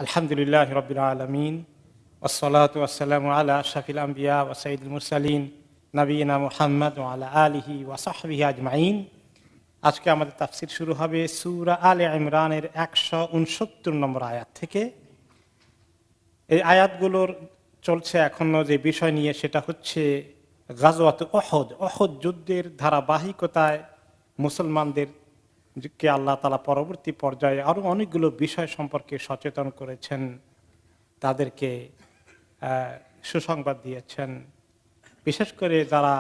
আলহামদুলিল্লাহ রাব্বিল আলামিন ওয়াসসালাতু ওয়াসসালামু আলা আশরাফিল আম্বিয়া ওয়া সাইয়্যিদুল মুরসালিন নবিয়িনা মুহাম্মদ ওয়া আলা আলিহি ওয়া সাহবিহি আজমাইন। আজকে আমাদের তাফসীর শুরু হবে সূরা আলে ইমরানের 169 নম্বর আয়াত থেকে। এই আয়াতগুলোর চলছে এখনো যে বিষয় নিয়ে, সেটা হচ্ছে গাজওয়াত উহুদ। উহুদ যুদ্ধের ধারাবাহিকতায় মুসলমানদের কে আল্লাহ তাআলা পরবর্তী পর্যায়ে আরো অনেকগুলো বিষয় সম্পর্কে সচেতন করেছেন, তাদেরকে সুসংবাদ দিয়েছেন। বিশেষ করে যারা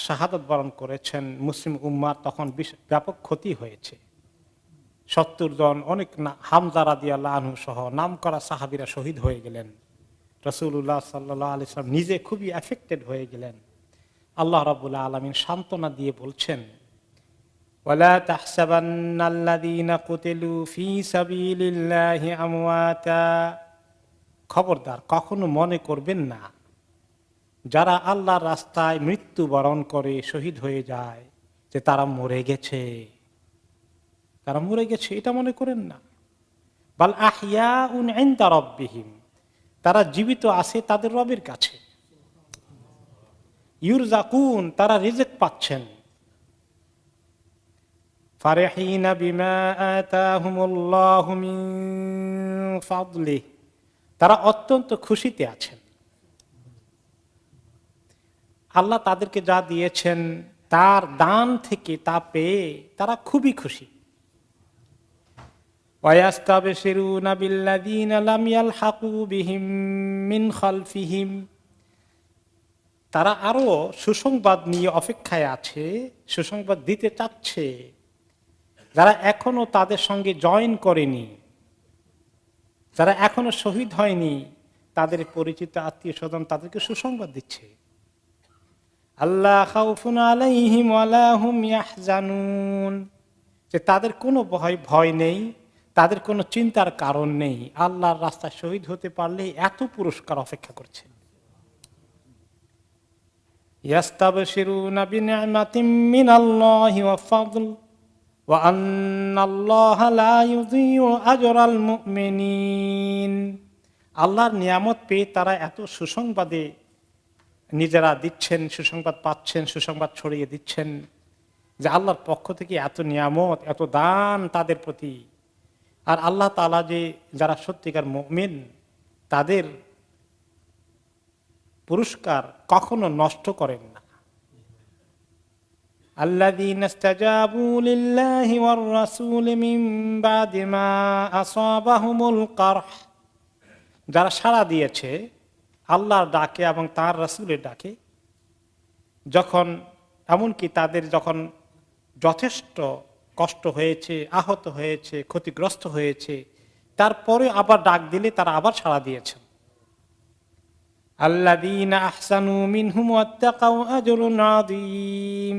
শাহাদাত বরণ করেছেন মুসলিম উম্মার, তখন ব্যাপক ক্ষতি হয়েছে। 70 জন, অনেক হামজা রাদিয়াল্লাহু আনহু সহ নামকরা সাহাবীরা শহীদ হয়ে গেলেন। রাসূলুল্লাহ সাল্লাল্লাহু আলাইহি ওয়াসাল্লাম নিজে খুবই এফেক্টেড হয়ে গেলেন। আল্লাহ রাব্বুল আলামিন সান্ত্বনা দিয়ে বলছেন, ওয়ালা তাহসাবান্নাল্লাযীনা কুতিলু ফী সাবিলিল্লাহি আমওয়াতা, খবরদার কখনো মনে করবেন না যারা আল্লাহর রাস্তায় মৃত্যুবরণ করে শহীদ হয়ে যায় যে তারা মরে গেছে। তারা মরে গেছে এটা মনে করেন না। বাল আহইয়াউন ইনদা রাব্বিহিম, তারা জীবিত আছে তাদের রবের কাছে। ইউরজাকুন, তারা রিজিক পাচ্ছেন। ফারিহিনা বিমা আতাহুমুল্লাহু মিন ফাদলিহি, তারা অত্যন্ত খুশিতে আছেন। আল্লাহ তাদেরকে যা দিয়েছেন তার দান থেকে তা পেয়ে তারা খুবই খুশি। ওয়ায়াস্তাবশিরুনা বিল্লাযীনা লাম ইয়ালহাকু বিহিম মিন খালফিহিম, তারা আরো সুসংবাদ নিয়ে অপেক্ষায় আছে, সুসংবাদ দিতে চাচ্ছে যারা এখনো তাদের সঙ্গে জয়েন করেনি, যারা এখনো শহীদ হয়নি, তাদের পরিচিত আত্মীয় স্বজন তাদেরকে সুসংবাদ দিচ্ছে। আল্লাহ খাউফুন আলাইহিম ওয়ালা হুম ইয়াহজানুন, যে তাদের কোনো ভয় নেই, তাদের কোনো চিন্তার কারণ নেই। আল্লাহর রাস্তায় শহীদ হতে পারলে এত পুরস্কার অপেক্ষা করছে। ইয়াস্তাবশিরুনা বিনি'মাতিম মিনাল্লাহি ওয়া ফাদল ওয়া আন্নাল্লাহা লা ইউযিউ আজরাল মুমিনিন, আল্লাহর নিয়ামত পেয়ে তারা এত সুসংবাদে নিজেরা দিচ্ছেন, সুসংবাদ পাচ্ছেন, সুসংবাদ ছড়িয়ে দিচ্ছেন যে আল্লাহর পক্ষ থেকে এত নিয়ামত, এত দান তাদের প্রতি। আর আল্লাহ তাআলা যে যারা সত্যিকার মুমিন, তাদের পুরস্কার কখনো নষ্ট করেন না। আল্লাযীনা ইসতাজাবু লিল্লাহি ওয়ার রাসূলি মিন বাদি মা আসাবাহুমুল কারহ, যারা সাড়া দিয়েছে আল্লাহর ডাকে এবং তার রাসূলের ডাকে, যখন এমনকি তাদের যখন যথেষ্ট কষ্ট হয়েছে, আহত হয়েছে, ক্ষতিগ্রস্ত হয়েছে, তারপরে আবার ডাক দিলে তারা আবার সাড়া দিয়েছে। আল্লাযীনা আহসানু মিনহুম ওয়াত্তাকাউ আজরুন আযীম,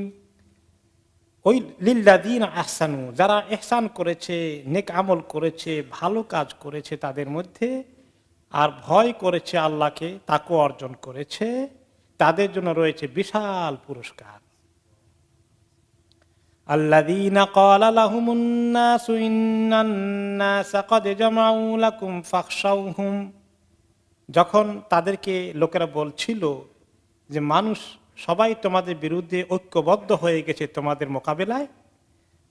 ওই লিল্লাযীনা আহসানু, যারা ইহসান করেছে, নেক আমল করেছে, ভালো কাজ করেছে তাদের মধ্যে, আর ভয় করেছে আল্লাহকে, তাকওয়া অর্জন করেছে, তাদের জন্য রয়েছে বিশাল পুরস্কার। আল্লাযীনা ক্বালা লাহুমুন নাসু ইন্নান নাসা ক্বাদ জামাউ লাকুম ফাখশাউহুম, যখন তাদেরকে লোকেরা বলছিল যে মানুষ সবাই তোমাদের বিরুদ্ধে ঐক্যবদ্ধ হয়ে গেছে তোমাদের মোকাবেলায়,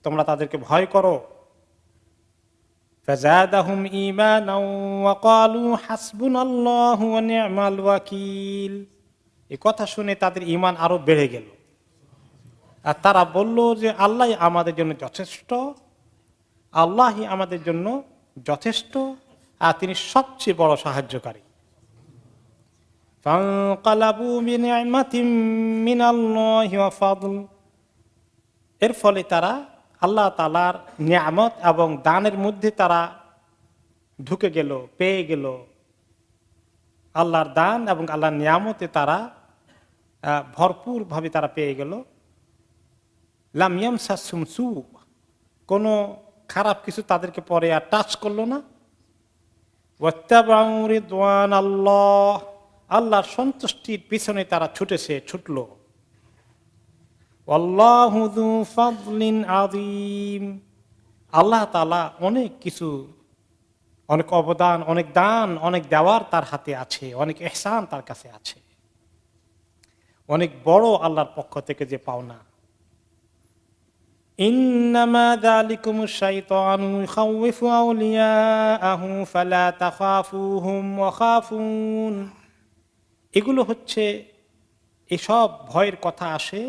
তোমরা তাদেরকে ভয় করো। ফাযাদাহুম ঈমানাও ওয়া ক্বালু হাসবুনাল্লাহু ওয়া নি'মাল ওয়াকিল, এই কথা শুনে তাদের ঈমান আরো বেড়ে গেল। আর তারা বলল যে আল্লাহই আমাদের জন্য যথেষ্ট, আল্লাহই আমাদের জন্য যথেষ্ট, আর তিনি সবচেয়ে বড় সাহায্যকারী। ফানকালাবু বিনি'মাতিম মিনাল্লাহি ওয়া ফাদল, এর ফলে তারা আল্লাহ তাআলার নিয়ামত এবং দানের মধ্যে তারা ঢুকে গেল, পেয়ে গেল। আল্লাহর দান এবং আল্লাহর নিয়ামতে তারা ভরপুর ভাবে তারা পেয়ে গেল। লাম ইয়ামসাসহুম সু, কোনো খারাপ কিছু তাদেরকে পরে আর টাচ করলো না। ওয়াত্তাবাউ রিদওয়ানাল্লাহ, আল্লাহর সন্তুষ্টির পিছনে তারা ছুটলো। আল্লাহু যু ফাদলিন আযীম, আল্লাহ তাআলা অনেক কিছু অনেক অবদান, অনেক দান, অনেক দেওয়ার তার হাতে আছে, অনেক ইহসান তার কাছে আছে, অনেক বড় আল্লাহর পক্ষ থেকে যে পাওনা। ইন্নামা যালিকুমুশ শাইতানু ইখাউফু আউলিয়াহু ফালা তাখাফুহুম ওয়া খাফুন। এগুলো হচ্ছে, এসব ভয়ের কথা আসে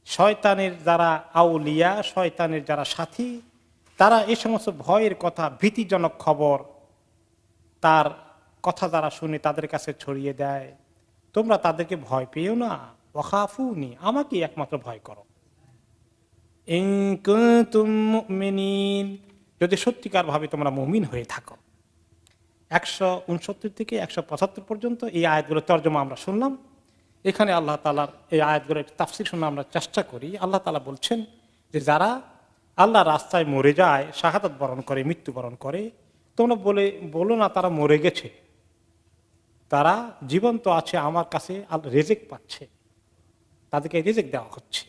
শয়তানের যারা আউলিয়া, শয়তানের যারা সাথী, তারা এই সমস্ত ভয়ের কথা, ভীতিজনক খবর তার কথা যারা শুনে তাদের কাছে ছড়িয়ে দেয়। তোমরা তাদেরকে ভয় পেও না, ওয়াখাফুনি, আমাকে একমাত্র ভয় করো। ইন কুনতুম মুমিনিন, যদি সত্যিকার ভাবে তোমরা মুমিন হয়ে থাকো। 169 থেকে 175 পর্যন্ত এই আয়াতগুলো তর্জমা আমরা শুনলাম। এখানে আল্লাহ তাআলার এই আয়াতগুলোর তাফসীর শুনে আমরা চেষ্টা করি। আল্লাহ তাআলা বলছেন যে যারা আল্লাহ রাস্তায় মরে যায়, শাহাদাত বরণ করে, মৃত্যুবরণ করে, তোমরা বলো না তারা মরে গেছে, তারা জীবন্ত আছে, আমার কাছে রিজিক পাচ্ছে, তাদেরকে রিজিক দেওয়া হচ্ছে।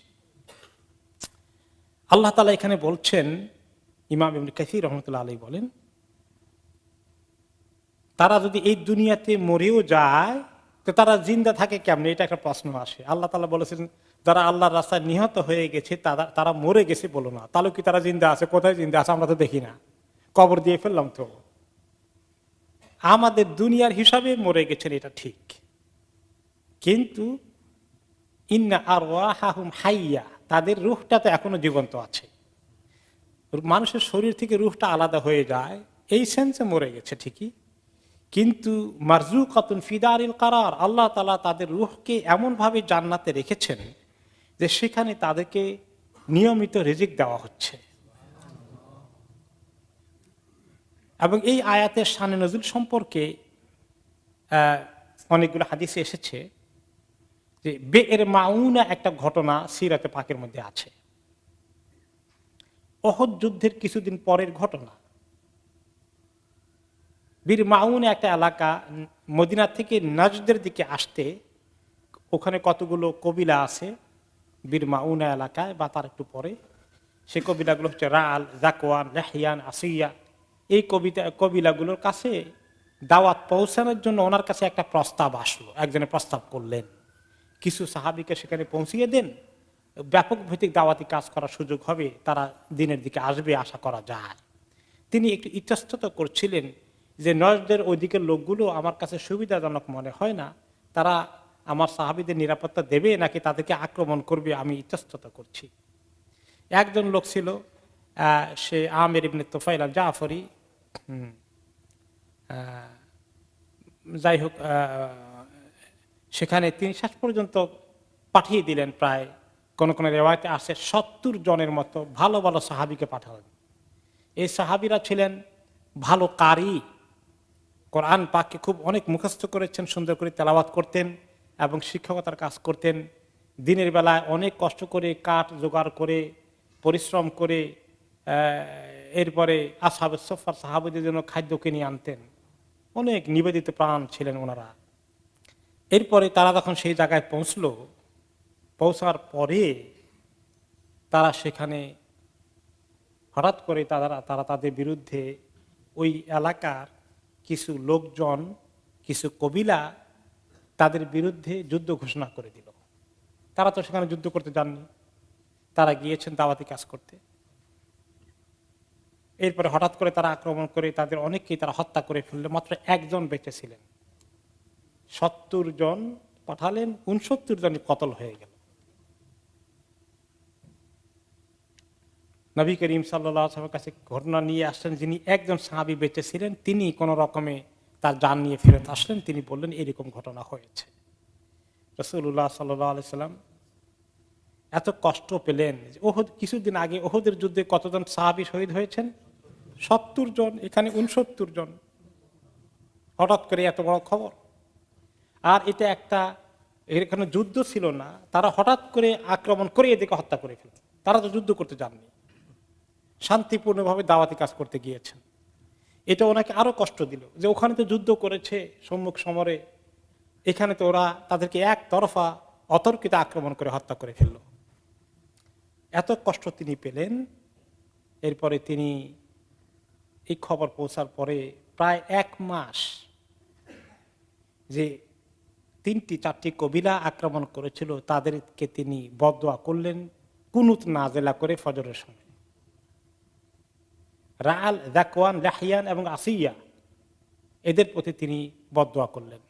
আল্লাহ তাআলা এখানে বলছেন, ইমাম ইবনে কাসির রাহমাতুল্লাহ আলাইহি বলেন, তারা যদি এই দুনিয়াতে মরেও যায় তো তারা জিন্দা থাকে কেমনে, এটা একটা প্রশ্ন আসে। আল্লাহ তাআলা বলেছেন যারা আল্লাহর রাস্তায় নিহত হয়ে গেছে তারা মরে গেছে বলো না, তাহলে কি তারা জিন্দা আছে? কোথায় জিন্দা আছে? আমরা তো দেখি না, কবর দিয়ে ফেললাম। তো আমাদের দুনিয়ার হিসাবে মরে গেছেন, এটা ঠিক, কিন্তু ইন্না আরওয়াহাহুম হাইয়া, তাদের রূহটা তো এখনো জীবন্ত আছে। মানুষের শরীর থেকে রূহটা আলাদা হয়ে যায়, এই সেন্সে মরে গেছে ঠিকই, কিন্তু মারজুকাতুন ফিদারিল কারার, আল্লাহ তাআলা তাদের রূহকে এমন ভাবে জান্নাতে রেখেছেন যে সেখানে তাদেরকে নিয়মিত রিজিক দেওয়া হচ্ছে। এবং এই আয়াতের শানে নজুল সম্পর্কে অনেকগুলো হাদিসে এসেছে যে বের মাউনা একটা ঘটনা সিরাতে পাকের মধ্যে আছে। উহুদ যুদ্ধের কিছুদিন পরের ঘটনা। বীর মাউন একটা এলাকা, মদিনা থেকে নাজদের দিকে আসতে ওখানে কতগুলো কবিলা আছে বীর মাউনা এলাকায় বা তার একটু পরে। সেই কবিলাগুলো হচ্ছে রাল, জাকওয়ান, লাহিয়ান, আসিয়া। এই কবিলাগুলোর কাছে দাওয়াত পৌঁছানোর জন্য ওনার কাছে একটা প্রস্তাব আসলো, একজনের প্রস্তাব করলেন কিছু সাহাবীকে সেখানে পৌঁছিয়ে দেন, ব্যাপক ভিত্তিক দাওয়াতি কাজ করার সুযোগ হবে, তারা দিনের দিকে আসবে আশা করা যায়। তিনি একটু ইতস্তত করছিলেন যে নজদের ওই দিকের লোকগুলো আমার কাছে সুবিধাজনক মনে হয় না, তারা আমার সাহাবীদের নিরাপত্তা দেবে নাকি তাদেরকে আক্রমণ করবে, আমি ইতস্তত করছি। একজন লোক ছিল, সে আমির ইবনে তুফাইল আল জাফরি, যাই হোক, সেখানে তিনি শেষ পর্যন্ত পাঠিয়ে দিলেন, প্রায় কোন কোন রেওয়ায়েতে আসে 70 জনের মতো ভালো ভালো সাহাবীকে পাঠালেন। এই সাহাবীরা ছিলেন ভালো কারি, কোরআন পাককে খুব অনেক মুখস্থ করেছেন, সুন্দর করে তেলাওয়াত করতেন এবং শিক্ষকতার কাজ করতেন। দিনের বেলায় অনেক কষ্ট করে কাঠ জোগাড় করে পরিশ্রম করে এরপরে আসহাবে সুফফার সাহাবীদের জন্য খাদ্য কিনে আনতেন। অনেক নিবেদিত প্রাণ ছিলেন ওনারা। এরপরে তারা যখন সেই জায়গায় পৌঁছার পরে তারা সেখানে হঠাৎ করে তারা তাদের বিরুদ্ধে ওই এলাকার কিছু লোকজন, কিছু কবিলা তাদের বিরুদ্ধে যুদ্ধ ঘোষণা করে দিল। তারা তো সেখানে যুদ্ধ করতে যাননি, তারা গিয়েছেন দাওয়াতি কাজ করতে। এরপরে হঠাৎ করে তারা আক্রমণ করে তাদের অনেককেই তারা হত্যা করে ফেলল, মাত্র একজন বেঁচে ছিলেন। 70 জন পাঠালেন, 69 জন কতল হয়ে গেল। নবী করিম সাল্লাল্লাহু আলাইহি ওয়াসাল্লামের কাছে ঘটনা নিয়ে আসলেন যিনি একজন সাহাবী বেঁচে ছিলেন, তিনি কোন রকমে তার জান নিয়ে ফেরত আসলেন। তিনি বললেন এরকম ঘটনা হয়েছে। রাসূলুল্লাহ সাল্লাল্লাহু আলাইহি সাল্লাম এত কষ্ট পেলেন। কিছুদিন আগে উহুদের যুদ্ধে কতজন সাহাবী শহীদ হয়েছেন? 70 জন, এখানে 69 জন। হঠাৎ করে এত বড় খবর। আর এটা এখানে যুদ্ধ ছিল না, তারা হঠাৎ করে আক্রমণ করে এদিকে হত্যা করে ফেলল। তারা তো যুদ্ধ করতে যাননি, শান্তিপূর্ণভাবে দাওয়াতি কাজ করতে গিয়েছেন। এটা ওনাকে আরো কষ্ট দিল যে ওখানে তো যুদ্ধ করেছে সম্মুখ সমরে, এখানে তো ওরা তাদেরকে একতরফা অতর্কিত আক্রমণ করে হত্যা করে ফেলল। এত কষ্ট তিনি পেলেন। এরপরে তিনি এই খবর পৌঁছার পরে প্রায় 1 মাস যে 3-4টি কবিলা আক্রমণ করেছিল তাদেরকে তিনি বদদোয়া করলেন কুনুত নাজেলা করে ফজরের সময়। রাআল, যাকওয়ান, লাহিয়ান এবং আসিয়া এদের প্রতি তিনি বদদোয়া করলেন।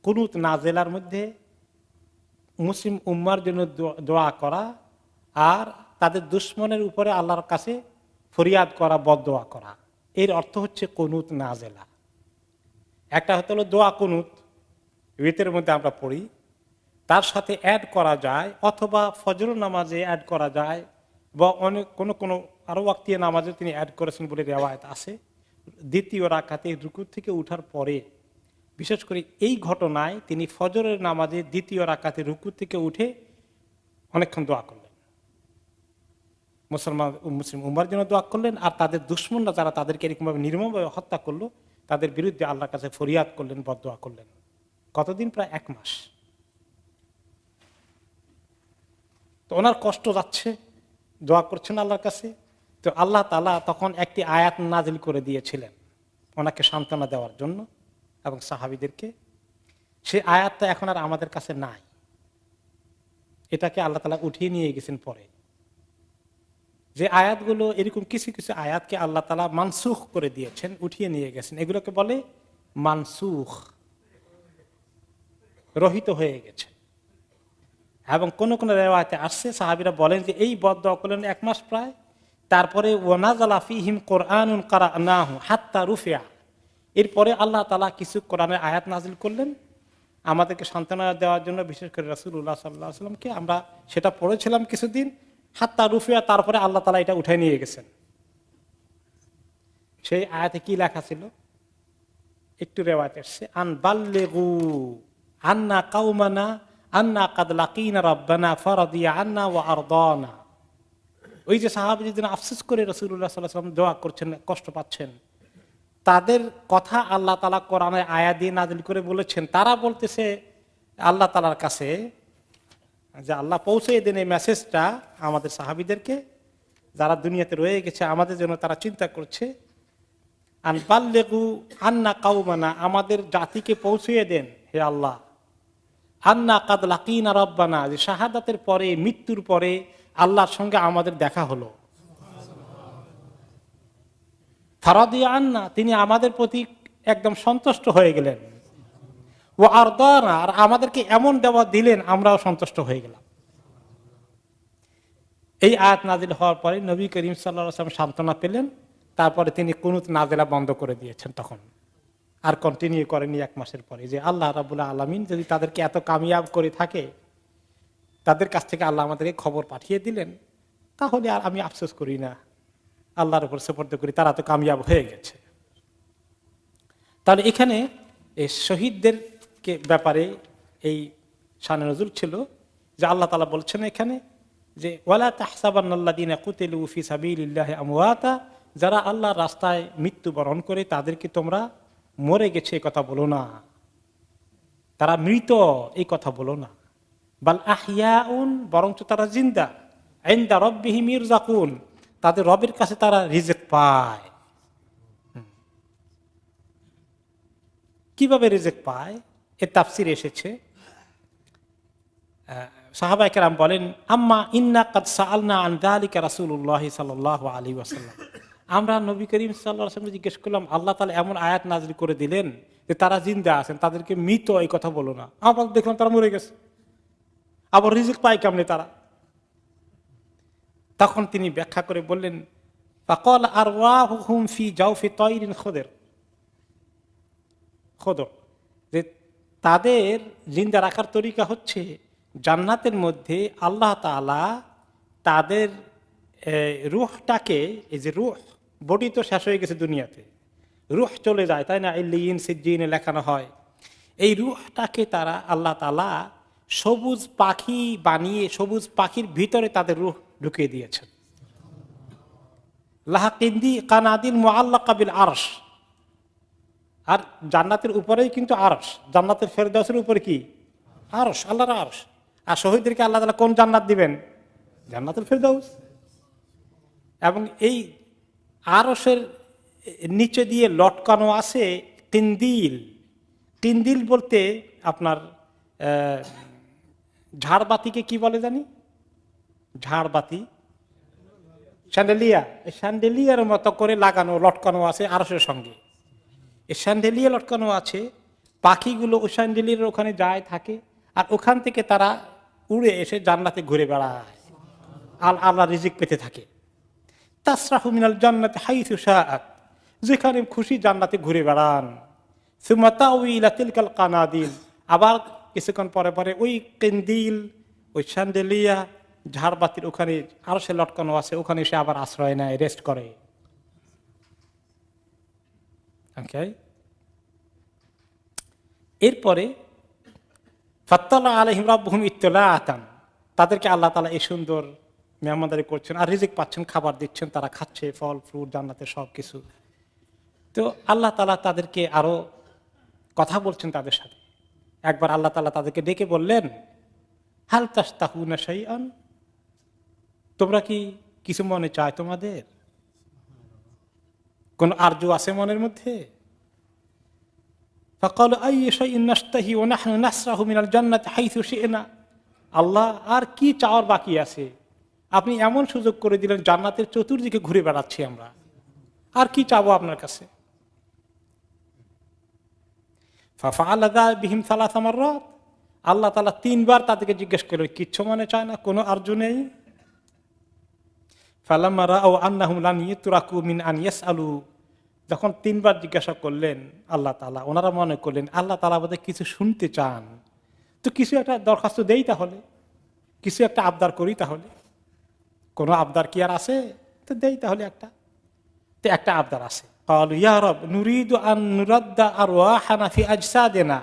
কুনুত নাজেলার মধ্যে মুসলিম উম্মার জন্য দোয়া করা আর তাদের দুশ্মনের উপরে আল্লাহর কাছে ফরিয়াদ করা, বদদোয়া করা, এর অর্থ হচ্ছে কুনুত নাজেলা। একটা হলো দোয়া কুনুত, ওয়াক্তের মধ্যে আমরা পড়ি, তার সাথে অ্যাড করা যায় অথবা ফজর নামাজে অ্যাড করা যায় বা অনেক কোন কোন আরো ওয়াক্তিয়া নামাজে তিনি অ্যাড করেছেন বলে রিওয়ায়াত আছে। দ্বিতীয় রাকাতে রুকু থেকে উঠার পরে, বিশেষ করে এই ঘটনায় তিনি ফজরের নামাজে দ্বিতীয় রাকাতে রুকু থেকে উঠে অনেকক্ষণ দোয়া করলেন, মুসলিম উম্মার জন্য দোয়া করলেন, আর তাদের দুশ্মনরা যারা তাদেরকে এরকমভাবে নির্মমভাবে হত্যা করলো তাদের বিরুদ্ধে আল্লাহর কাছে ফরিয়াদ করলেন, বদদোয়া করলেন। কতদিন? প্রায় 1 মাস। তো ওনার কষ্ট যাচ্ছে, দোয়া করছেন আল্লাহর কাছে। তো আল্লাহ তাআলা তখন একটি আয়াত নাজিল করে দিয়েছিলেন ওনাকে সান্ত্বনা দেওয়ার জন্য এবং সাহাবীদেরকে। সেই আয়াতটা এখন আর আমাদের কাছে নাই, এটাকে আল্লাহ তাআলা উঠিয়ে নিয়ে গেছেন পরে। যে আয়াতগুলো, এরকম কিছু কিছু আয়াতকে আল্লাহ তাআলা মানসুখ করে দিয়েছেন, উঠিয়ে নিয়ে গেছেন, এগুলোকে বলে মানসুখ, রহিত হয়ে গেছে। এবং কোন কোন রিওয়ায়াতে আসছে সাহাবীরা বলেন যে এই বদদোয়া করলেন 1 মাস প্রায়, তারপরে ওয়ানাজালা ফীহিম কুরআনুন কারানাহু হাত্তা রুফিয়া, এরপরে আল্লাহ তাআলা কিছু কোরআনের আয়াত নাজিল করলেন আমাদেরকে সান্ত্বনা দেওয়ার জন্য, বিশেষ করে রাসূলুল্লাহ সাল্লাল্লাহু আলাইহি ওয়াসাল্লামকে। আমরা সেটা পড়েছিলাম কিছুদিন, হাত্তা রুফিয়া, তারপরে আল্লাহ তাআলা এটা উঠায় নিয়ে গেছেন। সেই আয়াতে কি লেখা ছিল? একটু রিওয়ায়াত আসছে, আন বাল্লিগু আন্না কাউমানা আন্না কাদ লাকিনা রাব্বানা ফারাদিয়া আন্না ওয়া আরদানা। ওই যে সাহাবীদের জন্য আফসোস করে রাসূলুল্লাহ সাল্লাল্লাহু আলাইহি ওয়াসাল্লাম দোয়া করছেন, কষ্ট পাচ্ছেন, তাদের কথা আল্লাহ তাআলা কোরআনের আয়াত দিয়ে নাজিল করে বলেছেন। তারা বলতেছে আল্লাহ তাআলার কাছে যে আল্লাহ পৌঁছে দেন এই মেসেজটা আমাদের সাহাবীদেরকে, যারা দুনিয়াতে রয়ে গেছে আমাদের জন্য তারা চিন্তা করছে। আন বাল্লিগু আন্না কাউমানা, আমাদের জাতিকে পৌঁছিয়ে দেন হে আল্লাহ, আন্না কাদ লাকিনা রাব্বানা, যে শাহাদাতের পরে, মৃত্যুর পরে আল্লাহর সঙ্গে আমাদের দেখা হলো। ফারাদিয়া আন্না, তিনি আমাদের প্রতি একদম সন্তুষ্ট হয়ে গেলেন। ও আরদানা, আর আমাদেরকে এমন দেওয়া দিলেন আমরাও সন্তুষ্ট হয়ে গেলাম। এই আয়াত নাজিল হওয়ার পরে নবী করিম সাল্লাল্লাহু আলাইহি ওয়াসাল্লাম সান্ত্বনা পেলেন। তারপরে তিনি কুনুত নাজেলা বন্ধ করে দিয়েছেন, তখন আর কন্টিনিউ করেনি 1 মাসের পরে। যে আল্লাহ রাব্বুল আলামিন যদি তাদেরকে এত কামিয়াব করে থাকে, তাদের কাছ থেকে আল্লাহ আমাদেরকে খবর পাঠিয়ে দিলেন, তাহলে আর আমি আফসোস করি না, আল্লাহর উপর সুপর্দ করি, তারা তো কামিয়াব হয়ে গেছে। তাহলে এখানে এই শহীদদের ব্যাপারে এই শানে নজুল ছিল যে আল্লাহ তাআলা বলছেন এখানে যে ওয়ালা তাহসাবান্নাল্লাযীনা কুতিলু ফি সাবিলিল্লাহি আমওয়াতা, যারা আল্লাহর রাস্তায় মৃত্যুবরণ করে তাদেরকে তোমরা মরে গেছে এই কথা বলো না, তারা মৃত এই কথা বলো না। বাল আহইয়াউন, বরঞ্চ তারা জিন্দা। ইনদা রাব্বিহিম ইরযাকুন, তাদের রবের কাছে তারা রিজিক পায়। কিভাবে রিজিক পায় এর তাফসীর এসেছে। সাহাবায়ে কেরাম বলেন, আম্মা ইন্না কাদ সাআলনা আন যালিকা রাসূলুল্লাহ সাল্লাল্লাহু আলাইহি ওয়াসাল্লাম, আমরা নবী করিম সাল্লাল্লাহু আলাইহি ওয়াসাল্লাম জিজ্ঞেস করলাম, আল্লাহ তাআলা এমন আয়াত নাযিল করে দিলেন যে তারা জিন্দা আছেন, তাদেরকে মৃত এই কথা বলো না। আবার দেখলাম তারা মরে গেছে, আবার রিজিক পায় কেমনে তারা? তখন তিনি ব্যাখ্যা করে বললেন, ফাকাল আরওয়াহুহুম ফি জাওফি তায়রিন খুদর, যে তাদের জিন্দা রাখার তরিকা হচ্ছে জান্নাতের মধ্যে আল্লাহ তাআলা তাদের রূহটাকে, এই যে রূহ, বডি তো শেষ হয়ে গেছে দুনিয়াতে, রূহ চলে যায়, তাই না? ইল্লিয়িন সিজ্জিনে লেখানো হয়। এই রূহটাকে তারা আল্লাহ তাআলা সবুজ পাখি বানিয়ে সবুজ পাখির ভিতরে তাদের রূহ ঢুকিয়ে দিয়েছেন। লাহা কিন্দি কানাদিল মুআল্লাকা বিল আরশ, আর জান্নাতের উপরেই কিন্তু আরশ, জান্নাতের ফেরদাউসের উপরে কি আরশ, আল্লাহর আরশ। আর শহীদদেরকে আল্লাহ তাআলা কোন জান্নাত দিবেন? জান্নাতুল ফেরদাউস। এবং এই আরশের নিচে দিয়ে লটকানো আছে তিনদিল। তিনদিল বলতে আপনার ঝাড়বাতিকে কি বলে জানি, ঝাড়বাতি, স্যান্ডেলিয়া, এই স্যান্ডেলিয়ার মতো করে লাগানো লটকানো আছে আরশের সঙ্গে। এই স্যান্ডেলিয়া লটকানো আছে, পাখিগুলো ওই স্যান্ডেলিয়ার ওখানে যায় থাকে, আর ওখান থেকে তারা উড়ে এসে জান্নাতে ঘুরে বেড়ায়, আল্লাহ রিজিক পেতে থাকে। তাসরাহু মিনাল জান্নাতি হাইসু শাআত, যেখানে খুশি জান্নাতে ঘুরে বেড়ান। সুম্মা তাউই ইলা তিলকাল কানাদিল, আবার কিছুক্ষণ পরে পরে ওই কেন্দিল, ওই স্যান্ডেলিয়া, ঝাড়বাতির ওখানে আরো সে লটকানো আছে, ওখানে এসে আবার আশ্রয় নেয়, রেস্ট করে। এরপরে ফাত্তালা আলাইহিম রাব্বুহুম ইত্তিলাআতান, তাদেরকে আল্লাহ তাআলা এই সুন্দর মেহমানদারি করছেন আর রিজিক পাচ্ছেন, খাবার দিচ্ছেন, তারা খাচ্ছে ফল ফ্রুট জান্নাতে সবকিছু। তো আল্লাহ তাআলা তাদেরকে আরো কথা বলছেন তাদের সাথে। একবার আল্লাহ তাআলা তাদেরকে ডেকে বললেন, হাল তাশতাহুনা শাইআন, তোমরা কি কিছু মনে চায়, তোমাদের কোন আরজু আছে মনের মধ্যে? ফাকালু আইয়ু শাইইন নাশতাহি ওয়া নাহনু নাসরাহু মিনাল জান্নাতি হাইসু শি'না, আল্লাহ আর কি চাওয়ার বাকি আছে? আপনি এমন সুযোগ করে দিলেন, জান্নাতের চতুর্দিকে ঘুরে বেড়াচ্ছি আমরা, আর কি চাবো আপনার কাছে? ফাফআলা বিহিম সালাসা মাররাত, আল্লাহ তাআলা তিনবার তাদেরকে জিজ্ঞেস করলেন, কিচ্ছু মনে চায় না, কোনো আরজু নেই? ফালাম্মা রাআউ আন্নাহুম লান ইউতরাকু মিন আন ইয়াসআলু, যখন তিনবার জিজ্ঞাসা করলেন আল্লাহ তাআলা, ওনারা মনে করলেন আল্লাহ তাআলা আমাদের কিছু শুনতে চান, তো কিছু একটা দরখাস্ত দেই, তাহলে কিছু একটা আবদার করি, তাহলে কোনো আবদার কি আর আছে? তো দেই তাহলে একটা। তো একটা আবদার আছে, ক্বালু ইয়া রব নুরিদু আন নুরাদ্দা আরওয়াহানা ফি আজসাদিনা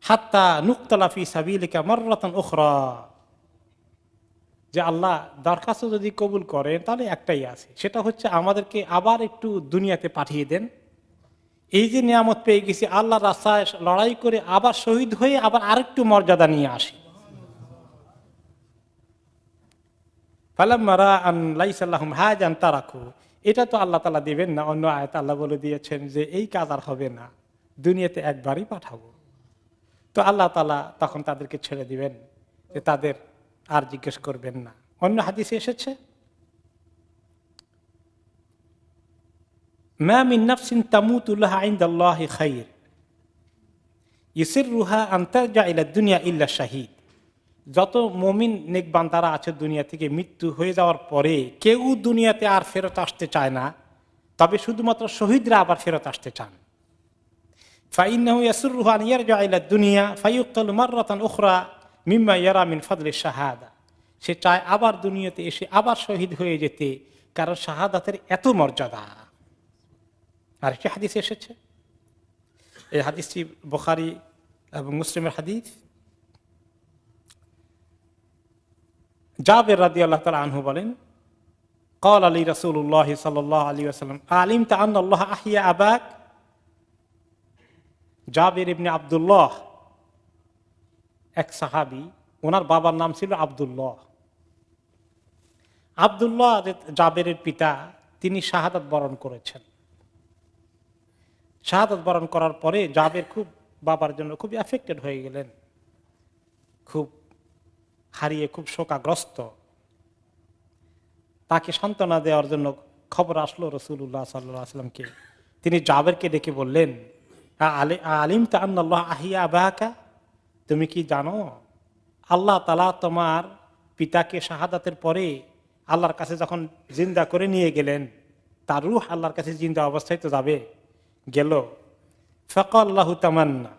হাত্তা নুকতালা ফি সাবিলিকা মাররাতান উখরা, যে আল্লাহ দরখাস্ত যদি কবুল করেন তাহলে একটাই আছে, সেটা হচ্ছে আমাদেরকে আবার একটু দুনিয়াতে পাঠিয়ে দেন। এই যে নিয়ামত পেয়ে গেছি, আল্লাহর রাস্তায় লড়াই করে আবার শহীদ হয়ে আবার আরেকটু মর্যাদা নিয়ে আসি। ফালাম্মা রাআন লাইসা লাহুম হাজান তারাকু, এটা তো আল্লাহ তাআলা দিবেন না। অন্য আয়াত আল্লাহ বলে দিয়েছেন যে এই কাজ আর হবে না, দুনিয়াতে একবারই পাঠাবো। তো আল্লাহ তাআলা তখন তাদেরকে ছেড়ে দিবেন, যে তাদের আর জিজ্ঞেস করবেন না। অন্য হাদিসে এসেছে, মা মিন নাফসিন তামুতু লাহা ইনদাল্লাহি খায়র ইউসিররুহা আন তারজা ইলা দুনিয়া ইল্লা শাহীদ, যত মুমিন নেক বান্দারা আছে দুনিয়া থেকে মৃত্যু হয়ে যাওয়ার পরে কেউ দুনিয়াতে আর ফেরত আসতে চায় না, তবে শুধুমাত্র শহীদরা আবার ফেরত আসতে চান। ফাইন্নাহু ইয়াসুররুহু আন ইয়ারজা ইলা দুনিয়া ফায়ুক্তালু মাররাতান উখরা মিম্মা ইয়ারা মিন ফাদলি শাহাদা, সে চায় আবার দুনিয়াতে এসে আবার শহীদ হয়ে যেতে, কারণ শাহাদাতের এত মর্যাদা। আর একটি হাদিস এসেছে, এই হাদিসটি বুখারী এবং মুসলিমের হাদিস। জাবের রাদিয়াল্লাহু তাআলা আনহু বলেন, ক্বালা লি রাসূলুল্লাহ সাল্লাল্লাহু আলাইহি ওয়াসাল্লাম আলিমতা আন্নাল্লাহ আহইয়া আবাক। জাবের ইবনে আব্দুল্লাহ এক সাহাবী, ওনার বাবার নাম ছিল আব্দুল্লাহ। আব্দুল্লাহ জাবেরের পিতা, তিনি শাহাদাত বরণ করেছেন। শাহাদাত বরণ করার পরে জাবের খুব বাবার জন্য খুব এফেক্টেড হয়ে গেলেন, খুব হারিয়ে খুব শোকাগ্রস্ত। তাকে সান্ত্বনা দেওয়ার জন্য খবর আসলো রাসূলুল্লাহ সাল্লাল্লাহু আলাইহি ওয়াসাল্লামকে। তিনি জাবেরকে ডেকে বললেন, আলিমতা আন্নাল্লাহ আহইয়া আবাকা, তুমি কি জানো আল্লাহ তাআলা তোমার পিতাকে শাহাদাতের পরে আল্লাহর কাছে যখন জিন্দা করে নিয়ে গেলেন, তার রূহ আল্লাহর কাছে জিন্দা অবস্থায় তো যাবে, গেল। ফাকাল্লাহু তামান্না,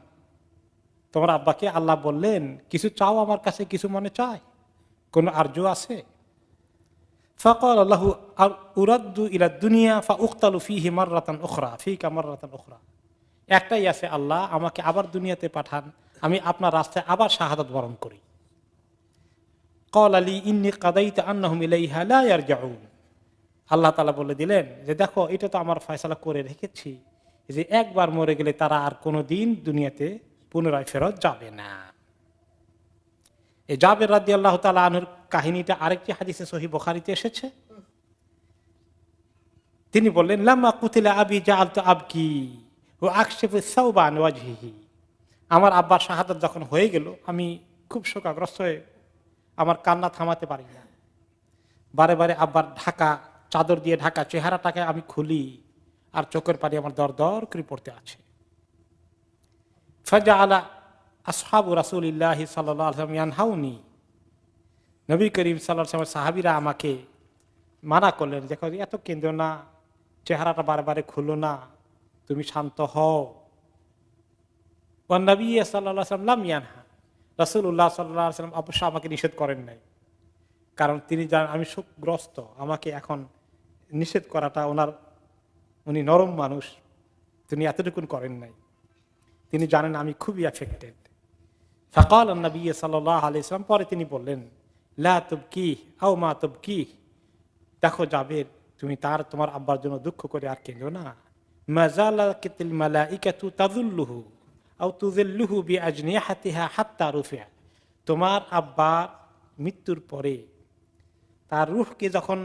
তোমার আব্বাকে আল্লাহ বললেন কিছু চাও আমার কাছে, কিছু মনে চায়, কোন আরজু আছে? ফাকাল্লাহু উরাদ্দু ইলা দুনিয়া ফাউক্তালু ফীহি মাররাতান উখরা ফীকা মাররাতান উখরা, একটাই আছে, আল্লাহ আমাকে আবার দুনিয়াতে পাঠান, আমি আপনার রাস্তায় আবার শাহাদাত বরণ করি। ক্বালা লি ইন্নী কাদাইতু আন্নাহুম ইলাইহা লা ইয়ারজিউন, আল্লাহ তাআলা বলে দিলেন যে দেখো, এটা তো আমার ফয়সালা করে রেখেছি যে একবার মরে গেলে তারা আর কোনোদিন দুনিয়াতে পুনরায় ফেরত যাবে না। এই জাবের রাদিয়াল্লাহু তাআলা আনহুর কাহিনীটা আরেকটি হাদিসে সহিহ বুখারীতে এসেছে। তিনি বললেন, লাম্মা কুতিলা আবি জাআলতু আবকি ওয়া আকশিফু সাওবা আন ওয়াজহিহি। আমার আব্বার শাহাদাত যখন হয়ে গেল, আমি খুব শোকাগ্রস্ত হয়ে আমার কান্না থামাতে পারি না। বারে বারে আব্বার ঢাকা, চাদর দিয়ে ঢাকা চেহারাটাকে আমি খুলি, আর চোখের পানি আমার দর দর করে পড়তে আছে। ফাজআলা আসহাবু রাসূলিল্লাহি সাল্লাল্লাহু আলাইহি ওয়াসাল্লাম ইয়ানহাউনি। নবী করিম সাল্লাল্লাহু আলাইহি ওয়াসাল্লাম সাহাবীরা আমাকে মানা করলেন, দেখো এত কেঁদো না, চেহারাটা বারে বারে খুলো না, তুমি শান্ত হও। ওয়ান নবী সাল্লাল্লাহু আলাইহি ওয়াসাল্লাম লাম ইয়ানহা। রাসূলুল্লাহ সাল্লাল্লাহু আলাইহি ওয়াসাল্লাম অবশ্য আমাকে নিষেধ করেন নাই, কারণ তিনি জানেন আমি শোকগ্রস্ত, আমাকে এখন নিষেধ করাটা উনি নরম মানুষ, তিনি এতটুকুন করেন নাই। তিনি জানেন আমি খুবই এফেক্টেড। ফাকাল নবী সাল্লাল্লাহু আলাইহি ওয়াসাল্লাম, পরে তিনি বললেন, লা তুবকি আও মা তুবকি, দেখো জাবের, তুমি তোমার আব্বার জন্য দুঃখ করে আর কেঁদো না। মাযালাকাতিল মালাইকাতু তাযুল্লুহু আও তুযিল্লুহু বিআজনিহাতিহা হাত্তা রুফিআ। তোমার আব্বার মৃত্যুর পরে তার রূহকে যখন